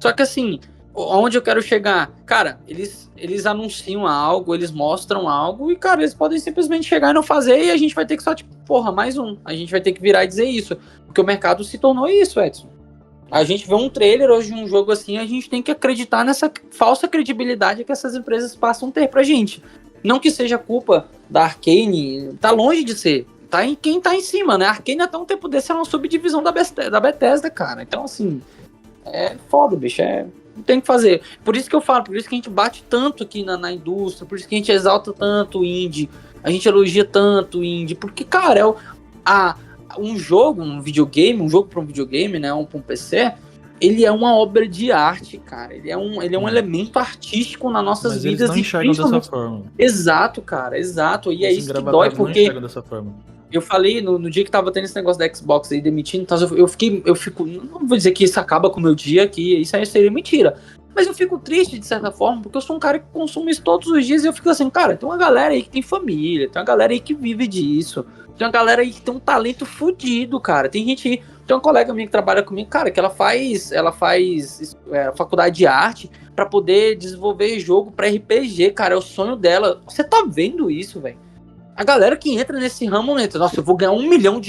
Só que assim, onde eu quero chegar? Cara, eles anunciam algo, eles mostram algo e, cara, eles podem simplesmente chegar e não fazer e a gente vai ter que só, tipo, porra, mais um. A gente vai ter que virar e dizer isso. Porque o mercado se tornou isso, Edson. A gente vê um trailer hoje de um jogo assim, a gente tem que acreditar nessa falsa credibilidade que essas empresas passam a ter pra gente. Não que seja culpa da Arcane, tá longe de ser. Tá em quem tá em cima, né? A Arcane até um tempo desse era uma subdivisão da Bethesda, cara. Então, assim, é foda, bicho. Não tem o que fazer. Por isso que eu falo, por isso que a gente bate tanto aqui na indústria, por isso que a gente exalta tanto o indie, a gente elogia tanto o indie, porque, cara, um jogo, um videogame, um jogo para um videogame, né, para um PC, ele é uma obra de arte, cara. Ele é um elemento artístico nas nossas Mas vidas. Eles não enxergam dessa forma. Exato, cara, exato. E é isso que dói, porque... Não enxergam dessa forma. Eu falei, no dia que tava tendo esse negócio da Xbox aí demitindo, então eu fico, não vou dizer que isso acaba com o meu dia, que isso aí seria mentira, mas eu fico triste de certa forma, porque eu sou um cara que consome isso todos os dias e eu fico assim, cara, tem uma galera aí que tem família, tem uma galera aí que vive disso, tem uma galera aí que tem um talento fodido, cara, tem uma colega minha que trabalha comigo, cara, que ela faz faculdade de arte pra poder desenvolver jogo pra RPG, cara, é o sonho dela. Você tá vendo isso, velho? A galera que entra nesse ramo não entra, nossa, eu vou ganhar R$1 milhão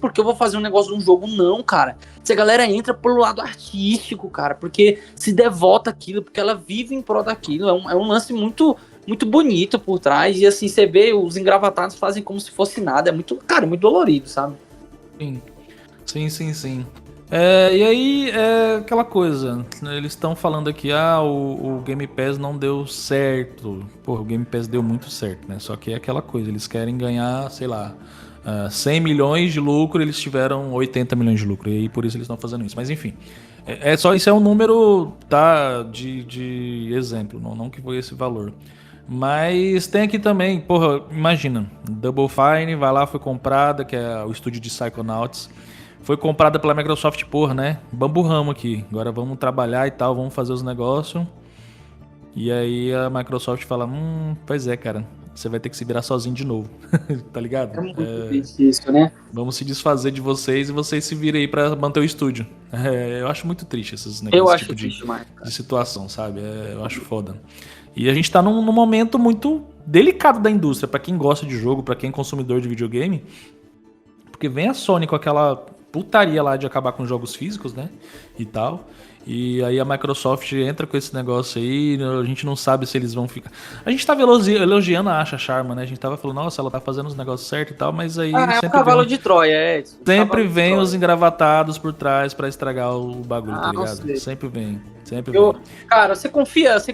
porque eu vou fazer um negócio de um jogo. Não, cara. Essa galera entra pelo lado artístico, cara, porque se devota aquilo, porque ela vive em prol daquilo. É um lance muito, muito bonito por trás. E assim, você vê, os engravatados fazem como se fosse nada. É muito, cara, muito dolorido, sabe? Sim. E aí, aquela coisa, eles estão falando aqui, o Game Pass não deu certo. Pô, o Game Pass deu muito certo, né? Só que é aquela coisa, eles querem ganhar, sei lá, 100 milhões de lucro, eles tiveram 80 milhões de lucro, e aí por isso eles estão fazendo isso. Mas enfim, isso é um número, tá, de exemplo, não que foi esse valor. Mas tem aqui também, porra, imagina, Double Fine vai lá, foi comprada, que é o estúdio de Psychonauts. Foi comprada pela Microsoft, porra, né? Bambu ramo aqui. Agora vamos trabalhar e tal, vamos fazer os negócios. E aí a Microsoft fala, pois é, cara, você vai ter que se virar sozinho de novo. Tá ligado? É muito triste isso, né? Vamos se desfazer de vocês e vocês se virem aí pra manter o estúdio. Eu acho muito triste esses Eu negócios, acho tipo triste demais, cara. de situação, sabe? Eu acho foda. E a gente tá num momento muito delicado da indústria, pra quem gosta de jogo, pra quem é consumidor de videogame. Porque vem a Sony com aquela putaria lá de acabar com jogos físicos, né? E tal. E aí a Microsoft entra com esse negócio aí, a gente não sabe se eles vão ficar... A gente tava elogiando a Asha Sharma, né? A gente tava falando, nossa, ela tá fazendo os negócios certos e tal, mas aí É sempre um cavalo vem, de Troia, sempre vem os engravatados por trás pra estragar o bagulho, tá não ligado? sei. Sempre vem. Cara, você confia assim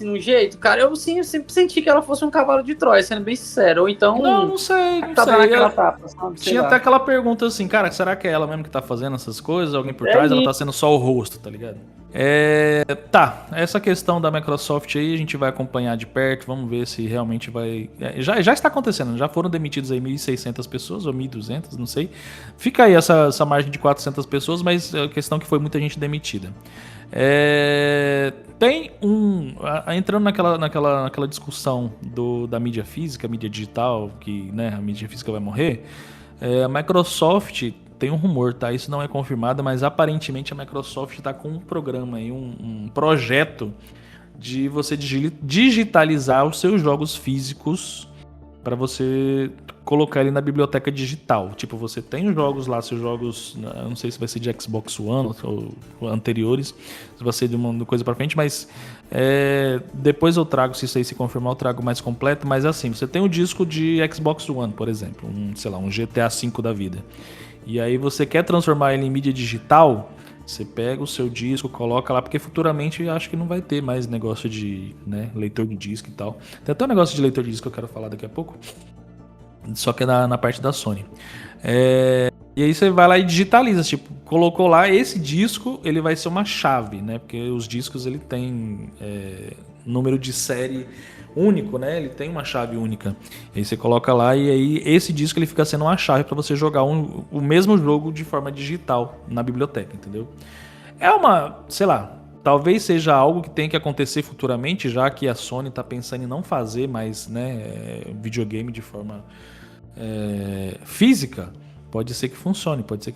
no jeito? Cara, eu sim, eu sempre senti que ela fosse um cavalo de Troia, sendo bem sincero. Ou então. Não sei, não tá sei. dando aquela tapa, sabe? Sei Tinha lá. até aquela pergunta assim, cara, será que é ela mesmo que tá fazendo essas coisas? Alguém por trás? Ela tá sendo só o rosto, tá ligado? Tá, essa questão da Microsoft aí a gente vai acompanhar de perto, vamos ver se realmente vai... Já está acontecendo, já foram demitidos aí 1.600 pessoas, ou 1.200, não sei. Fica aí essa margem de 400 pessoas, mas a questão é que foi muita gente demitida. Tem entrando naquela discussão da mídia física, mídia digital, que, né, a mídia física vai morrer, a Microsoft... Tem um rumor, tá? Isso não é confirmado, mas aparentemente a Microsoft está com um programa aí, um projeto de você digitalizar os seus jogos físicos para você colocar ele na biblioteca digital. Tipo, você tem os jogos lá, seus jogos, eu não sei se vai ser de Xbox One ou anteriores, se vai ser de uma coisa para frente, mas depois eu trago, se isso aí se confirmar, eu trago mais completo, mas assim, você tem o disco de Xbox One, por exemplo, um GTA V da vida. E aí você quer transformar ele em mídia digital, você pega o seu disco, coloca lá, porque futuramente acho que não vai ter mais negócio de, né, leitor de disco e tal. Tem até um negócio de leitor de disco que eu quero falar daqui a pouco, só que é na parte da Sony. E aí você vai lá e digitaliza, tipo, colocou lá esse disco, ele vai ser uma chave, né? Porque os discos ele tem número de série único, né? Ele tem uma chave única. E aí você coloca lá e aí esse disco ele fica sendo uma chave para você jogar o mesmo jogo de forma digital na biblioteca, entendeu? Sei lá, talvez seja algo que tem que acontecer futuramente, já que a Sony tá pensando em não fazer mais, né, videogame de forma física. Pode ser que funcione. Pode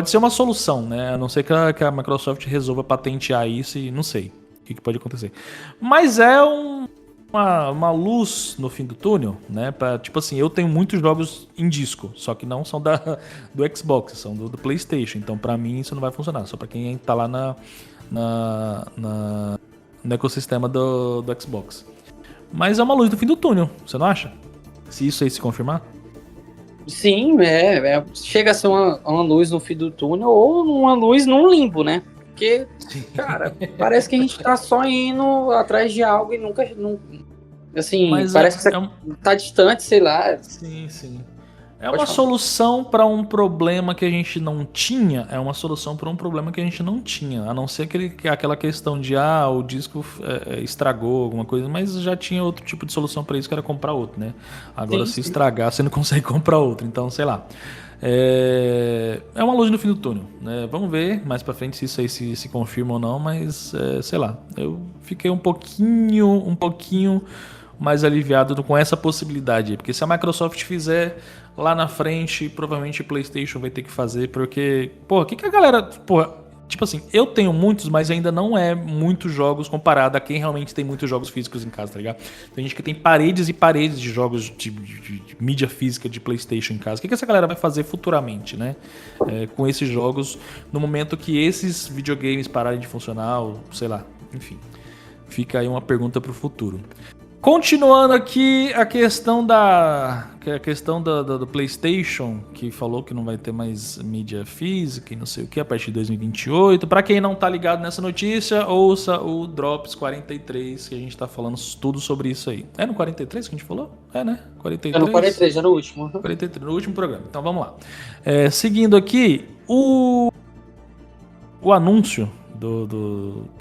ser uma solução, né? A não ser que a Microsoft resolva patentear isso e não sei o que pode acontecer. Mas é uma luz no fim do túnel, né? Tipo assim, eu tenho muitos jogos em disco, só que não são do Xbox, são do PlayStation. Então, pra mim, isso não vai funcionar. Só pra quem tá lá no ecossistema do Xbox. Mas é uma luz no fim do túnel, você não acha? Se isso aí se confirmar? Sim, chega a ser uma luz no fim do túnel ou uma luz num limbo, né? Porque, cara, parece que a gente tá só indo atrás de algo e nunca. Assim, mas parece que você tá distante, sei lá. Sim. É uma solução para um problema que a gente não tinha. É uma solução para um problema que a gente não tinha. A não ser aquela questão de o disco estragou, alguma coisa, mas já tinha outro tipo de solução para isso, que era comprar outro, né? Agora, se estragar, você não consegue comprar outro. Então, sei lá. É uma luz no fim do túnel, né? Vamos ver mais pra frente se isso aí se confirma ou não, mas sei lá, eu fiquei um pouquinho mais aliviado com essa possibilidade aí, porque se a Microsoft fizer lá na frente, provavelmente o PlayStation vai ter que fazer, porque, o que a galera, tipo assim, eu tenho muitos, mas ainda não é muitos jogos comparado a quem realmente tem muitos jogos físicos em casa, tá ligado? Tem gente que tem paredes e paredes de jogos de mídia física de PlayStation em casa. O que essa galera vai fazer futuramente, né? Com esses jogos, no momento que esses videogames pararem de funcionar, ou sei lá, enfim. Fica aí uma pergunta pro futuro. Continuando aqui a questão a questão do PlayStation, que falou que não vai ter mais mídia física e não sei o que a partir de 2028. Pra quem não tá ligado nessa notícia, ouça o Drops 43, que a gente tá falando tudo sobre isso aí. É no 43 que a gente falou? É, né? 43. É no 43, é no último. 43, no último programa. Então vamos lá. Seguindo aqui, o anúncio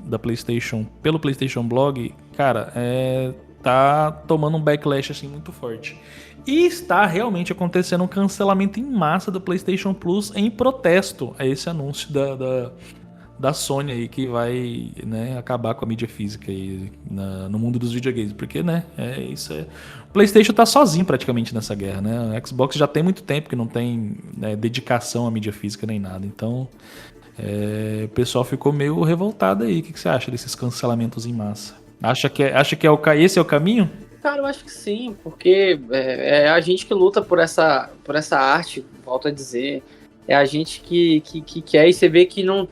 da PlayStation pelo PlayStation Blog, cara, tá tomando um backlash assim muito forte. E está realmente acontecendo um cancelamento em massa do PlayStation Plus em protesto a esse anúncio da Sony aí, que vai, né, acabar com a mídia física aí no mundo dos videogames. Porque, né, o PlayStation tá sozinho praticamente nessa guerra, né? O Xbox já tem muito tempo que não tem, né, dedicação à mídia física nem nada. Então, o pessoal ficou meio revoltado aí. O que você acha desses cancelamentos em massa? Acha que esse é o caminho? Cara, eu acho que sim, porque é a gente que luta por essa arte, volto a dizer. É a gente que quer, e você vê que não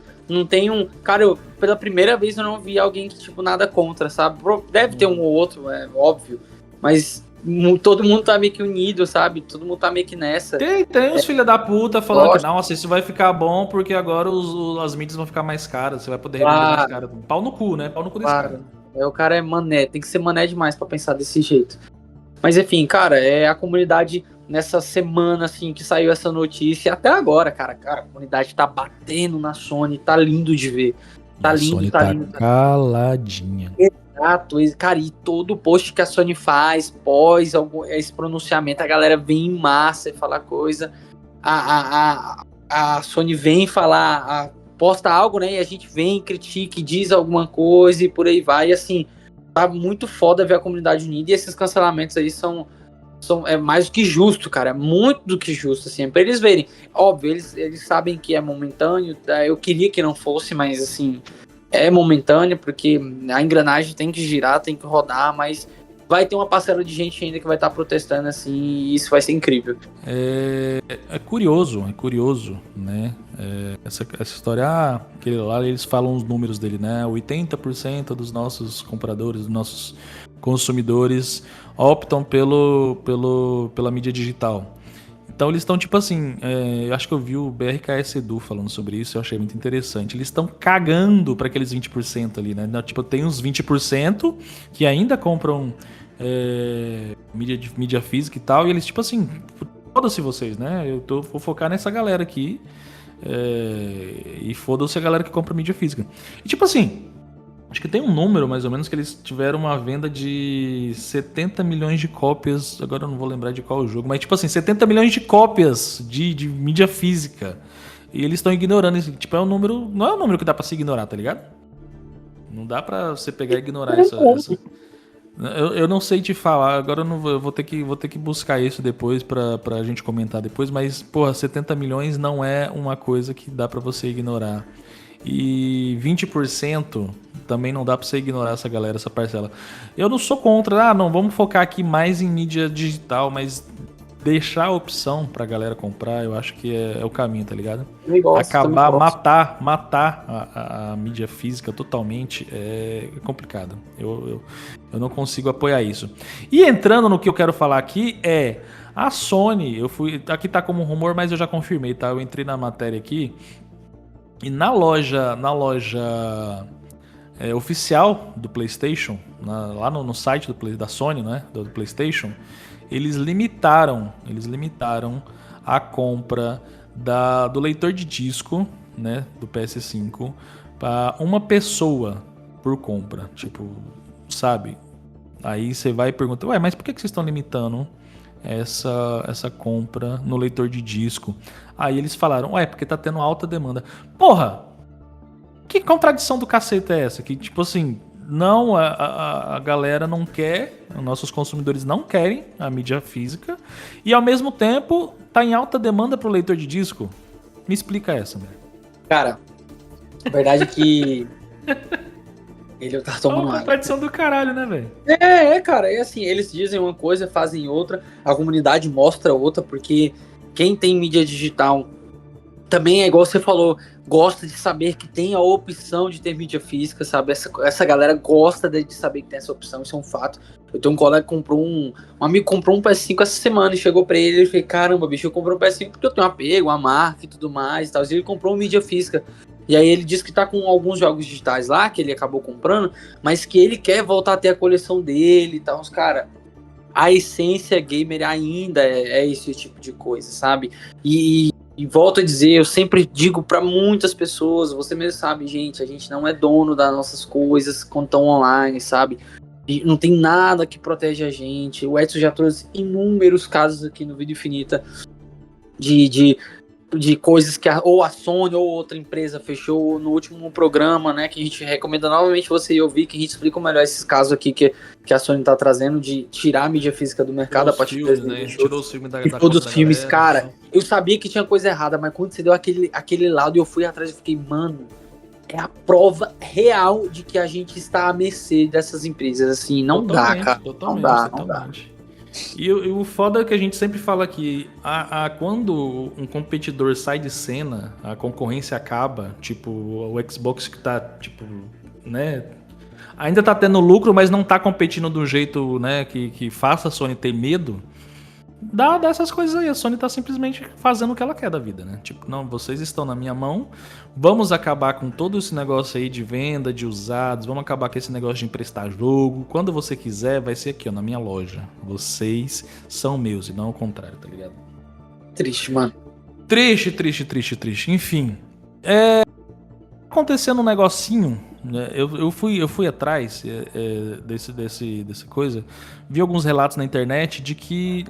tem um... Cara, pela primeira vez eu não vi alguém que, tipo, nada contra, sabe? Deve ter um ou outro, é óbvio, mas todo mundo tá meio que unido, sabe? Todo mundo tá meio que nessa. Tem uns filha da puta falando que, nossa, isso vai ficar bom porque agora as mídias vão ficar mais caras, você vai poder revender mais caro. Pau no cu, né? Pau no cu desse cara. O cara é mané, tem que ser mané demais pra pensar desse jeito. Mas enfim, cara, a comunidade nessa semana, assim, que saiu essa notícia, até agora, cara, a comunidade tá batendo na Sony, tá lindo de ver. Tá lindo, Sony tá lindo. Caladinha. Exato, cara, e todo post que a Sony faz, pós esse pronunciamento, a galera vem em massa e fala coisa. A Sony vem falar, posta algo, né, e a gente vem, critica, diz alguma coisa e por aí vai, e assim, tá muito foda ver a comunidade unida, e esses cancelamentos aí são mais do que justo, cara, muito do que justo, assim, pra eles verem, óbvio, eles sabem que é momentâneo, eu queria que não fosse, mas assim, é momentâneo, porque a engrenagem tem que girar, tem que rodar, mas vai ter uma parcela de gente ainda que vai estar protestando, assim, e isso vai ser incrível. É curioso, né? Essa história, aquele lá, eles falam os números dele, né? 80% dos nossos compradores, dos nossos consumidores optam pela mídia digital. Então eles estão tipo assim, eu acho que eu vi o BRKS Edu falando sobre isso, eu achei muito interessante. Eles estão cagando para aqueles 20% ali, né? Tipo, tem uns 20% que ainda compram mídia física e tal, e eles tipo assim, foda-se vocês, né? Vou focar nessa galera aqui, e foda-se a galera que compra mídia física. E tipo assim, acho que tem um número mais ou menos que eles tiveram uma venda de 70 milhões de cópias, agora eu não vou lembrar de qual jogo, mas tipo assim, 70 milhões de cópias de mídia física. E eles estão ignorando isso. Tipo, não é um número que dá pra se ignorar, tá ligado? Não dá pra você pegar e ignorar essa... Eu não sei te falar, agora eu vou ter que buscar isso depois pra gente comentar depois, mas, porra, 70 milhões não é uma coisa que dá pra você ignorar. E 20% também não dá pra você ignorar essa galera, essa parcela. Eu não sou contra, não, vamos focar aqui mais em mídia digital, mas deixar a opção pra galera comprar, eu acho que é o caminho, tá ligado? Acabar, matar a mídia física totalmente é complicado. Eu não consigo apoiar isso. E entrando no que eu quero falar aqui a Sony, aqui tá como um rumor, mas eu já confirmei, tá? Eu entrei na matéria aqui e na loja oficial do PlayStation, lá no site da Sony, né, do PlayStation, eles limitaram a compra do leitor de disco, né, do PS5 para uma pessoa por compra, tipo, sabe? Aí você vai e pergunta, mas por que vocês estão limitando essa compra no leitor de disco? Aí eles falaram, porque tá tendo alta demanda. Porra! Que contradição do cacete é essa? Que, tipo assim, não, a galera não quer, os nossos consumidores não querem a mídia física e, ao mesmo tempo, tá em alta demanda pro leitor de disco. Me explica essa, velho. Cara, a verdade é que ele tá tomando uma contradição do caralho, né, velho? Cara, é assim, eles dizem uma coisa, fazem outra, a comunidade mostra outra, porque quem tem mídia digital também é igual você falou, gosta de saber que tem a opção de ter mídia física, sabe? Essa galera gosta de saber que tem essa opção, isso é um fato. Eu tenho um colega que comprou um amigo comprou um PS5 essa semana e chegou pra ele e falei, caramba, bicho, eu comprei um PS5 porque eu tenho um apego, uma marca e tudo mais e tal. E ele comprou uma mídia física. E aí ele disse que tá com alguns jogos digitais lá, que ele acabou comprando, mas que ele quer voltar a ter a coleção dele e tal. Cara, a essência gamer ainda é esse tipo de coisa, sabe? E volto a dizer, eu sempre digo pra muitas pessoas, você mesmo sabe, gente, a gente não é dono das nossas coisas quando estão online, sabe? E não tem nada que protege a gente. O Edson já trouxe inúmeros casos aqui no Vídeo Infinita de coisas que ou a Sony ou outra empresa fechou no último programa, né, que a gente recomenda novamente você ir ouvir, que a gente explica melhor esses casos aqui que a Sony tá trazendo de tirar a mídia física do mercado a partir de 2018. Tirou os filmes da todos os filmes, galera, cara, então. eu sabia que tinha coisa errada, mas quando você deu aquele lado e eu fui atrás, eu fiquei, mano, é a prova real de que a gente está à mercê dessas empresas, assim, não dá, cara, não dá. E o foda é que a gente sempre fala que quando um competidor sai de cena, a concorrência acaba, tipo, o Xbox que tá, tipo, né, ainda tá tendo lucro, mas não tá competindo do jeito, né, que faça a Sony ter medo, dá dessas coisas aí. A Sony tá simplesmente fazendo o que ela quer da vida, né? Tipo, não, vocês estão na minha mão, vamos acabar com todo esse negócio aí de venda de usados, vamos acabar com esse negócio de emprestar jogo. Quando você quiser, vai ser aqui, ó, na minha loja. Vocês são meus e não ao contrário, tá ligado? Triste, mano. Triste. Enfim, acontecendo um negocinho, né? Eu fui atrás desse coisa, vi alguns relatos na internet de que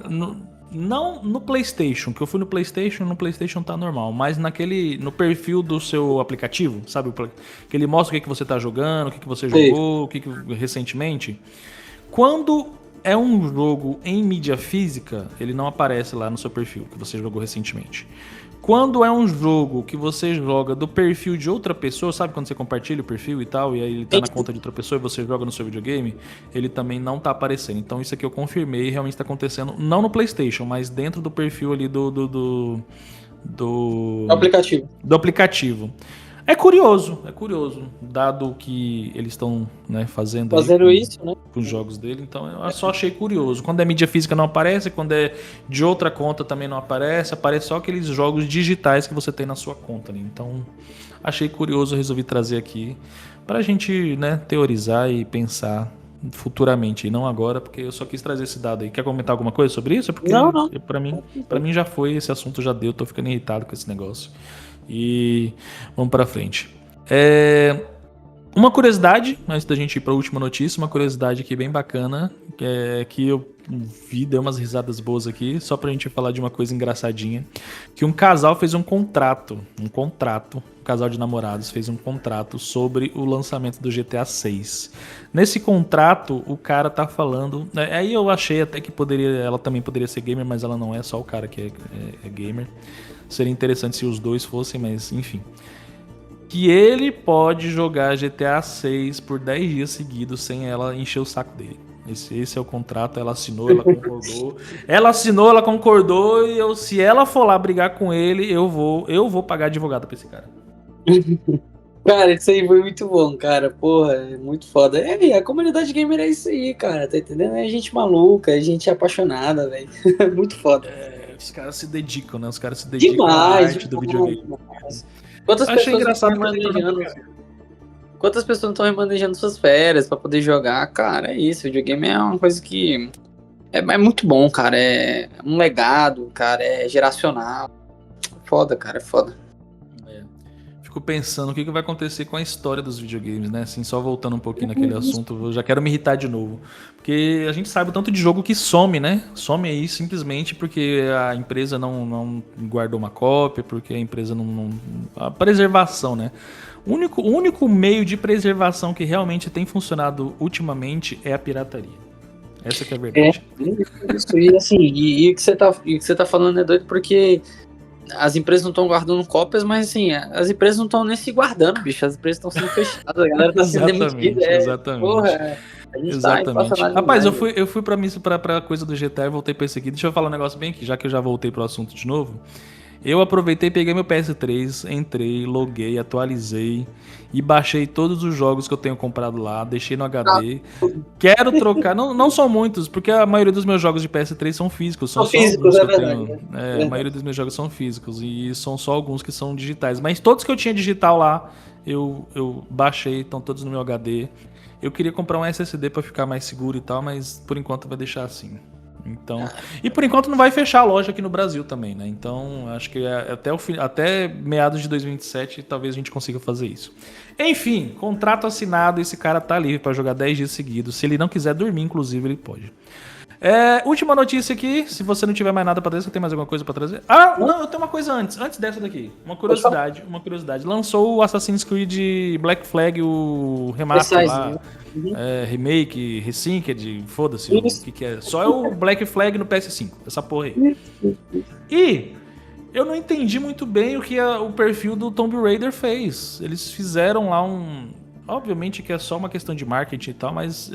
não no PlayStation, que eu fui no PlayStation tá normal, mas no perfil do seu aplicativo, sabe? Que ele mostra o que você tá jogando, o que você jogou, recentemente. Quando é um jogo em mídia física, ele não aparece lá no seu perfil, que você jogou recentemente. Quando é um jogo que você joga do perfil de outra pessoa, sabe quando você compartilha o perfil e tal, e aí ele tá na conta de outra pessoa e você joga no seu videogame, ele também não tá aparecendo. Então isso aqui eu confirmei e realmente tá acontecendo, não no PlayStation, mas dentro do perfil ali do aplicativo. Do aplicativo. É curioso, dado que eles estão, né, fazendo isso, né, com os jogos dele, então eu só achei curioso. Quando é mídia física não aparece, quando é de outra conta também não aparece só aqueles jogos digitais que você tem na sua conta, né? Então achei curioso, resolvi trazer aqui pra gente, né, teorizar e pensar futuramente, e não agora, porque eu só quis trazer esse dado aí. Quer comentar alguma coisa sobre isso? Porque não. Pra mim já foi, esse assunto já deu, tô ficando irritado com esse negócio. E vamos pra frente. Uma curiosidade, antes da gente ir pra última notícia, uma curiosidade aqui bem bacana, que eu vi, dei umas risadas boas aqui, só pra gente falar de uma coisa engraçadinha, que um casal fez um contrato, um casal de namorados fez um contrato sobre o lançamento do GTA 6. Nesse contrato, o cara tá falando, aí eu achei até que ela também poderia ser gamer, mas ela não é, só o cara que é gamer. Seria interessante se os dois fossem, mas enfim. Que ele pode jogar GTA 6 por 10 dias seguidos sem ela encher o saco dele. Esse é o contrato, ela assinou, ela concordou. Ela concordou e se ela for lá brigar com ele, eu vou pagar advogado pra esse cara. Cara, isso aí foi muito bom, cara. Porra, é muito foda. A comunidade gamer é isso aí, cara. Tá entendendo? É gente maluca, é gente apaixonada, velho. Muito foda. Os caras se dedicam, né? Os caras se dedicam demais, à arte do videogame. Quantas Achei pessoas engraçado estão remanejando? Quantas pessoas não estão remanejando suas férias pra poder jogar? Cara, é isso. Videogame é uma coisa que é muito bom, cara. É um legado, cara. É geracional. Foda, cara. É foda. Fico pensando o que vai acontecer com a história dos videogames, né? Assim, só voltando um pouquinho naquele assunto, eu já quero me irritar de novo. Porque a gente sabe o tanto de jogo que some, né? Some aí simplesmente porque a empresa não guardou uma cópia, porque a empresa a preservação, né? O único meio de preservação que realmente tem funcionado ultimamente é a pirataria. Essa que é a verdade. Isso, e assim, o que você tá falando é doido porque as empresas não estão guardando cópias, mas assim, as empresas não estão nem se guardando, bicho. As empresas estão sendo fechadas, a galera tá sendo demitida. Exatamente. Porra, a gente tá Rapaz, eu fui pra coisa do GTA e voltei pra esse aqui. Deixa eu falar um negócio bem aqui, já que eu já voltei pro assunto de novo. Eu aproveitei, peguei meu PS3, entrei, loguei, atualizei e baixei todos os jogos que eu tenho comprado lá, deixei no HD. Quero trocar, não são muitos, porque a maioria dos meus jogos de PS3 são físicos, são só físicos, alguns que é eu verdade. tenho. Verdade. A maioria dos meus jogos são físicos e são só alguns que são digitais. Mas todos que eu tinha digital lá, eu baixei, estão todos no meu HD. Eu queria comprar um SSD para ficar mais seguro e tal, mas por enquanto vai deixar assim. Então, e por enquanto não vai fechar a loja aqui no Brasil também, né? Então, acho que até meados de 2027 talvez a gente consiga fazer isso. Enfim, contrato assinado, esse cara tá livre para jogar 10 dias seguidos. Se ele não quiser dormir, inclusive, ele pode. Última notícia aqui, se você não tiver mais nada pra trazer, você tem mais alguma coisa pra trazer? Ah, não, eu tenho uma coisa antes dessa daqui. Uma curiosidade. Lançou o Assassin's Creed Black Flag, o remaster lá. Remake, Resynced, foda-se o que é. Só é o Black Flag no PS5, essa porra aí. E eu não entendi muito bem o que o perfil do Tomb Raider fez. Eles fizeram lá obviamente que é só uma questão de marketing e tal, mas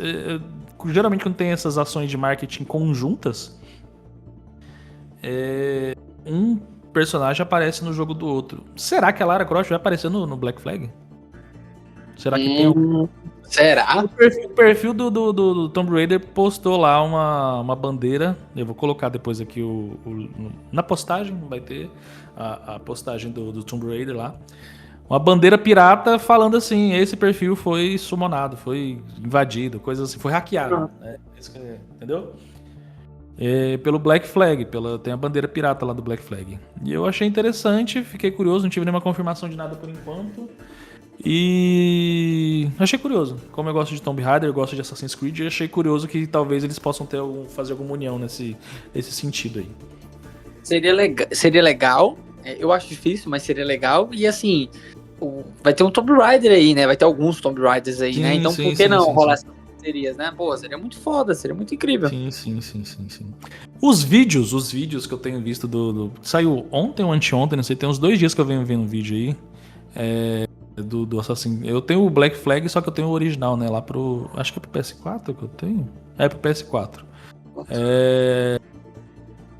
geralmente quando tem essas ações de marketing conjuntas, um personagem aparece no jogo do outro. Será que a Lara Croft vai aparecer no Black Flag? Será que tem algum... Será? O perfil do Tomb Raider postou lá uma bandeira. Eu vou colocar depois aqui na postagem, vai ter a postagem do Tomb Raider lá. Uma bandeira pirata falando assim, esse perfil foi summonado, foi invadido, coisa assim, foi hackeado. Né? Entendeu? Pelo Black Flag, tem a bandeira pirata lá do Black Flag. E eu achei interessante, fiquei curioso, não tive nenhuma confirmação de nada por enquanto. E achei curioso. Como eu gosto de Tomb Raider, eu gosto de Assassin's Creed, achei curioso que talvez eles possam fazer alguma união nesse sentido aí. Seria legal. Eu acho difícil, mas seria legal. E assim, vai ter um Tomb Raider aí, né? Vai ter alguns Tomb Raiders aí, né? Então por que não rolar essas parcerias, né? Pô, seria muito foda, seria muito incrível. Sim. Os vídeos que eu tenho visto saiu ontem ou anteontem, não sei, tem uns 2 dias que eu venho vendo um vídeo aí. Do Assassin. Eu tenho o Black Flag, só que eu tenho o original, né? Lá acho que é pro PS4 que eu tenho. Pro PS4.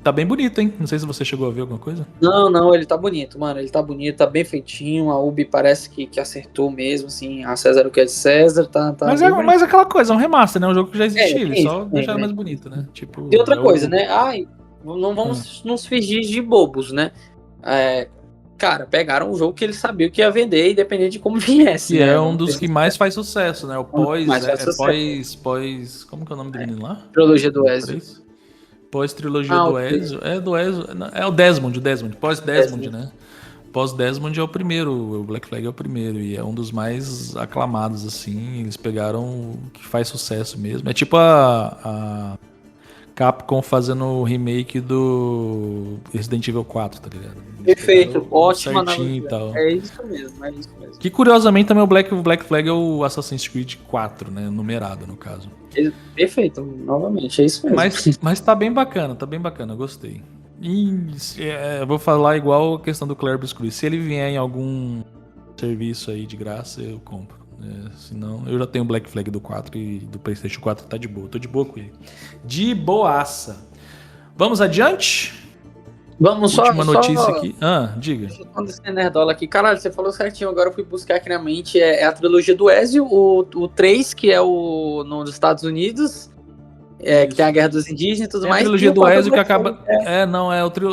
Tá bem bonito, hein? Não sei se você chegou a ver alguma coisa. Não, ele tá bonito, mano. Ele tá bonito, tá bem feitinho. A Ubi parece que acertou mesmo, assim. A César o que é de César, tá mas aquela coisa, é um remaster, né? Um jogo que já existia, eles só deixaram mais bonito, né? Tipo, e outra coisa, né? Não vamos nos fingir de bobos, né? Cara, pegaram um jogo que eles sabiam que ia vender, independente de como viesse. Que é um dos que mais faz sucesso, né? O Como que é o nome do menino lá? Trilogia do Ezio. Pós-trilogia do Ezio. Do Ezio. É o Desmond. Pós-Desmond, né? Pós-Desmond é o primeiro. O Black Flag é o primeiro. E é um dos mais aclamados, assim. Eles pegaram o que faz sucesso mesmo. É tipo a Capcom fazendo o remake do Resident Evil 4, tá ligado? Perfeito, ótimo. E tal. É isso mesmo. Que curiosamente também o Black Flag é o Assassin's Creed 4, né? Numerado, no caso. Perfeito, novamente, é isso mesmo. Mas tá bem bacana, eu gostei. E eu vou falar igual a questão do Clerbus Cruz. Se ele vier em algum serviço aí de graça, eu compro. Senão, eu já tenho o Black Flag do 4 e do PlayStation 4 tá de boa. Tô de boa com ele. De boaça. Vamos adiante? Vamos só. Última notícia aqui. Diga. Deixa eu falar desse nerdola aqui. Caralho, você falou certinho. Agora eu fui buscar aqui na mente. É a trilogia do Ezio, o 3, que é nos Estados Unidos. Que tem a Guerra dos Indígenas e tudo mais. A trilogia do Ezio que acaba.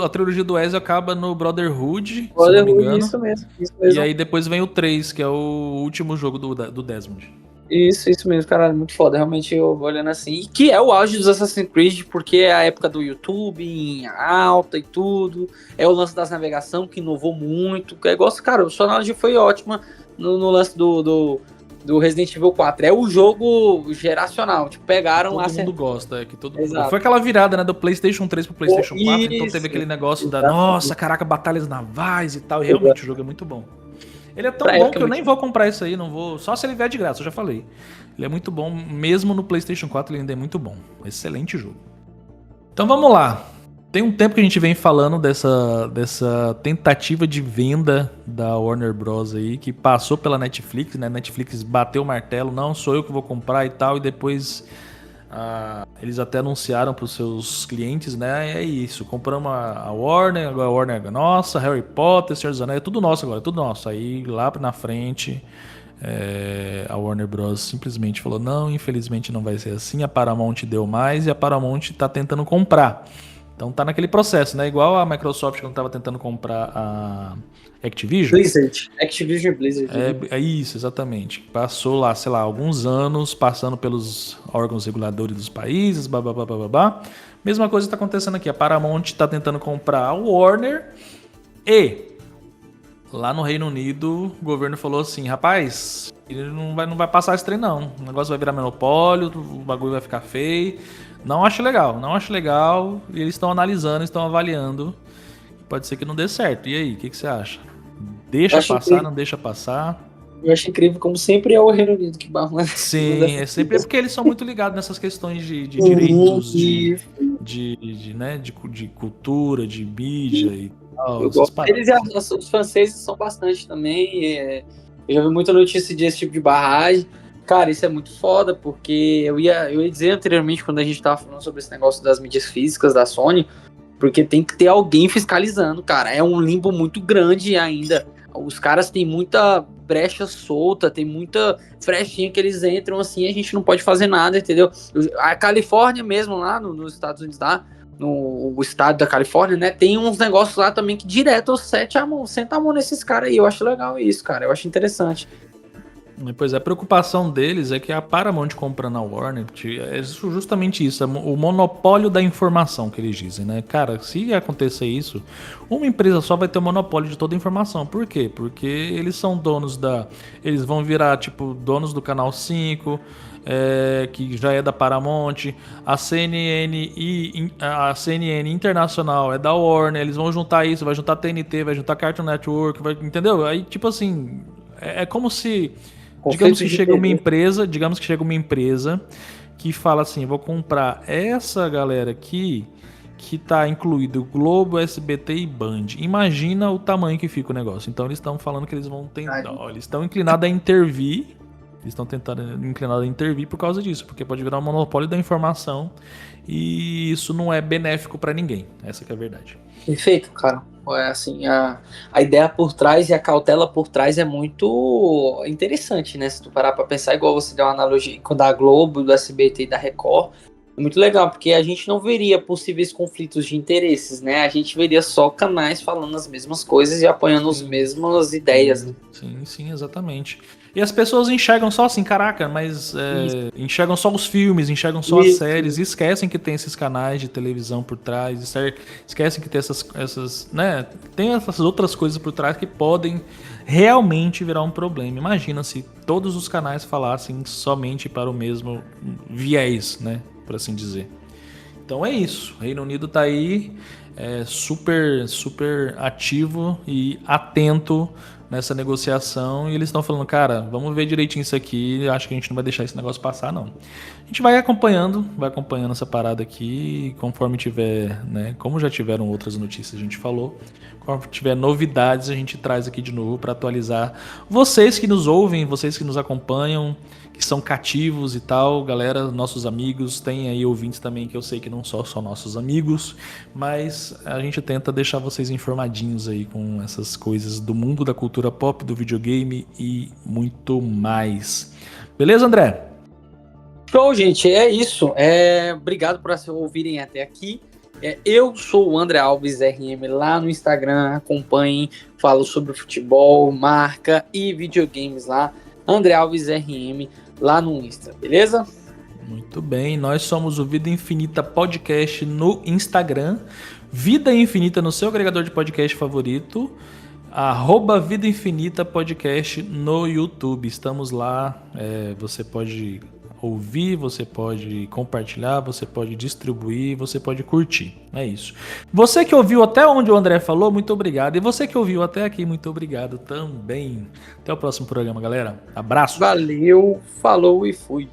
A trilogia do Ezio acaba no Brotherhood, se não me engano. Isso mesmo. E aí depois vem o 3, que é o último jogo do Desmond. Isso mesmo, caralho, muito foda. Realmente eu vou olhando assim. E que é o auge dos Assassin's Creed, porque é a época do YouTube em alta e tudo. É o lance das navegação que inovou muito. Eu gosto, cara, o personagem foi ótima no lance do Resident Evil 4. É o jogo geracional. Tipo, pegaram todo mundo gosta, que todo mundo... Foi aquela virada, né, do PlayStation 3 pro PlayStation 4, então teve aquele negócio nossa, caraca, batalhas navais e tal. E realmente o jogo é muito bom. Ele é tão bom que eu nem vou comprar isso aí, não vou. Só se ele vier de graça, eu já falei. Ele é muito bom, mesmo no PlayStation 4 ele ainda é muito bom. Excelente jogo. Então vamos lá. Tem um tempo que a gente vem falando dessa tentativa de venda da Warner Bros. Aí, que passou pela Netflix, né? Netflix bateu o martelo, não sou eu que vou comprar e tal, e depois Eles até anunciaram para os seus clientes, né? É isso, compramos a Warner, agora a Warner é nossa, Harry Potter, Senhor dos Anéis, é tudo nosso agora, tudo nosso. Aí lá na frente, a Warner Bros. Simplesmente falou, não, infelizmente não vai ser assim, a Paramount deu mais e a Paramount está tentando comprar. Então tá naquele processo, né? Igual a Microsoft quando estava tentando comprar a Activision. Activision Blizzard. É isso, exatamente. Passou lá, sei lá, alguns anos, passando pelos órgãos reguladores dos países, babá. Mesma coisa está acontecendo aqui. A Paramount está tentando comprar a Warner e lá no Reino Unido o governo falou assim, rapaz, ele não vai passar esse trem não. O negócio vai virar monopólio, o bagulho vai ficar feio. Não acho legal. E eles estão analisando, estão avaliando. Pode ser que não dê certo. E aí, o que você acha? Deixa passar, incrível. Não deixa passar? Eu acho incrível, como sempre é o Reino Unido que barra. Sim, é sempre porque eles são muito ligados nessas questões de direitos, de cultura, de mídia e tal. Eles e os franceses são bastante também. Eu já vi muita notícia desse tipo de barragem. Cara, isso é muito foda, porque eu ia dizer anteriormente, quando a gente tava falando sobre esse negócio das mídias físicas da Sony, porque tem que ter alguém fiscalizando, cara. É um limbo muito grande ainda. Os caras têm muita brecha solta, tem muita frechinha que eles entram assim, a gente não pode fazer nada, entendeu? A Califórnia mesmo, lá nos Estados Unidos, lá, no estado da Califórnia, né, tem uns negócios lá também que direto senta a mão nesses caras aí. Eu acho legal isso, cara. Eu acho interessante. Pois é, a preocupação deles é que a Paramount comprando a Warner é justamente isso, o monopólio da informação que eles dizem, né? Cara, se acontecer isso, uma empresa só vai ter o monopólio de toda a informação. Por quê? Porque eles são donos eles vão virar, tipo, donos do Canal 5, que já é da Paramount, a CNN Internacional é da Warner, eles vão juntar isso, vai juntar TNT, vai juntar Cartoon Network, entendeu? Aí, tipo assim, é como se... Digamos que chega uma empresa que fala assim, vou comprar essa galera aqui que tá incluído Globo, SBT e Band. Imagina o tamanho que fica o negócio. Então eles estão falando que eles vão tentar, eles estão inclinados a intervir. Eles estão inclinados a intervir por causa disso, porque pode virar um monopólio da informação e isso não é benéfico para ninguém. Essa que é a verdade. Perfeito, cara. Assim, a ideia por trás e a cautela por trás é muito interessante, né? Se tu parar pra pensar, igual você deu uma analogia com da Globo, do SBT e da Record, é muito legal, porque a gente não veria possíveis conflitos de interesses, né? A gente veria só canais falando as mesmas coisas e apoiando as mesmas ideias. Né? Sim, exatamente. E as pessoas enxergam só assim, caraca, mas enxergam só os filmes, enxergam só as séries, e esquecem que tem esses canais de televisão por trás, esquecem que tem essas, né? Tem essas outras coisas por trás que podem realmente virar um problema. Imagina se todos os canais falassem somente para o mesmo viés, né? Por assim dizer. Então é isso. O Reino Unido tá aí super ativo e atento nessa negociação e eles estão falando, cara, vamos ver direitinho isso aqui, acho que a gente não vai deixar esse negócio passar, não. A gente vai acompanhando essa parada aqui, conforme tiver, né, como já tiveram outras notícias, a gente falou, conforme tiver novidades, a gente traz aqui de novo para atualizar vocês que nos ouvem, vocês que nos acompanham, que são cativos e tal, galera, nossos amigos, tem aí ouvintes também que eu sei que não são só nossos amigos, mas a gente tenta deixar vocês informadinhos aí com essas coisas do mundo da cultura pop, do videogame e muito mais. Beleza, André? Show, gente, é isso. Obrigado por ouvirem até aqui. Eu sou o André Alves RM lá no Instagram, acompanhem, falo sobre futebol, marca e videogames lá. André Alves RM lá no Insta, beleza? Muito bem, nós somos o Vida Infinita Podcast no Instagram, Vida Infinita no seu agregador de podcast favorito, @Vida Infinita Podcast no YouTube. Estamos lá, você pode ouvir, você pode compartilhar, você pode distribuir, você pode curtir. É isso. Você que ouviu até onde o André falou, muito obrigado. E você que ouviu até aqui, muito obrigado também. Até o próximo programa, galera. Abraço. Valeu, falou e fui.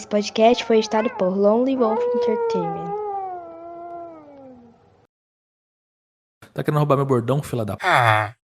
Esse podcast foi editado por Lonely Wolf Entertainment. Tá querendo roubar meu bordão, fila da...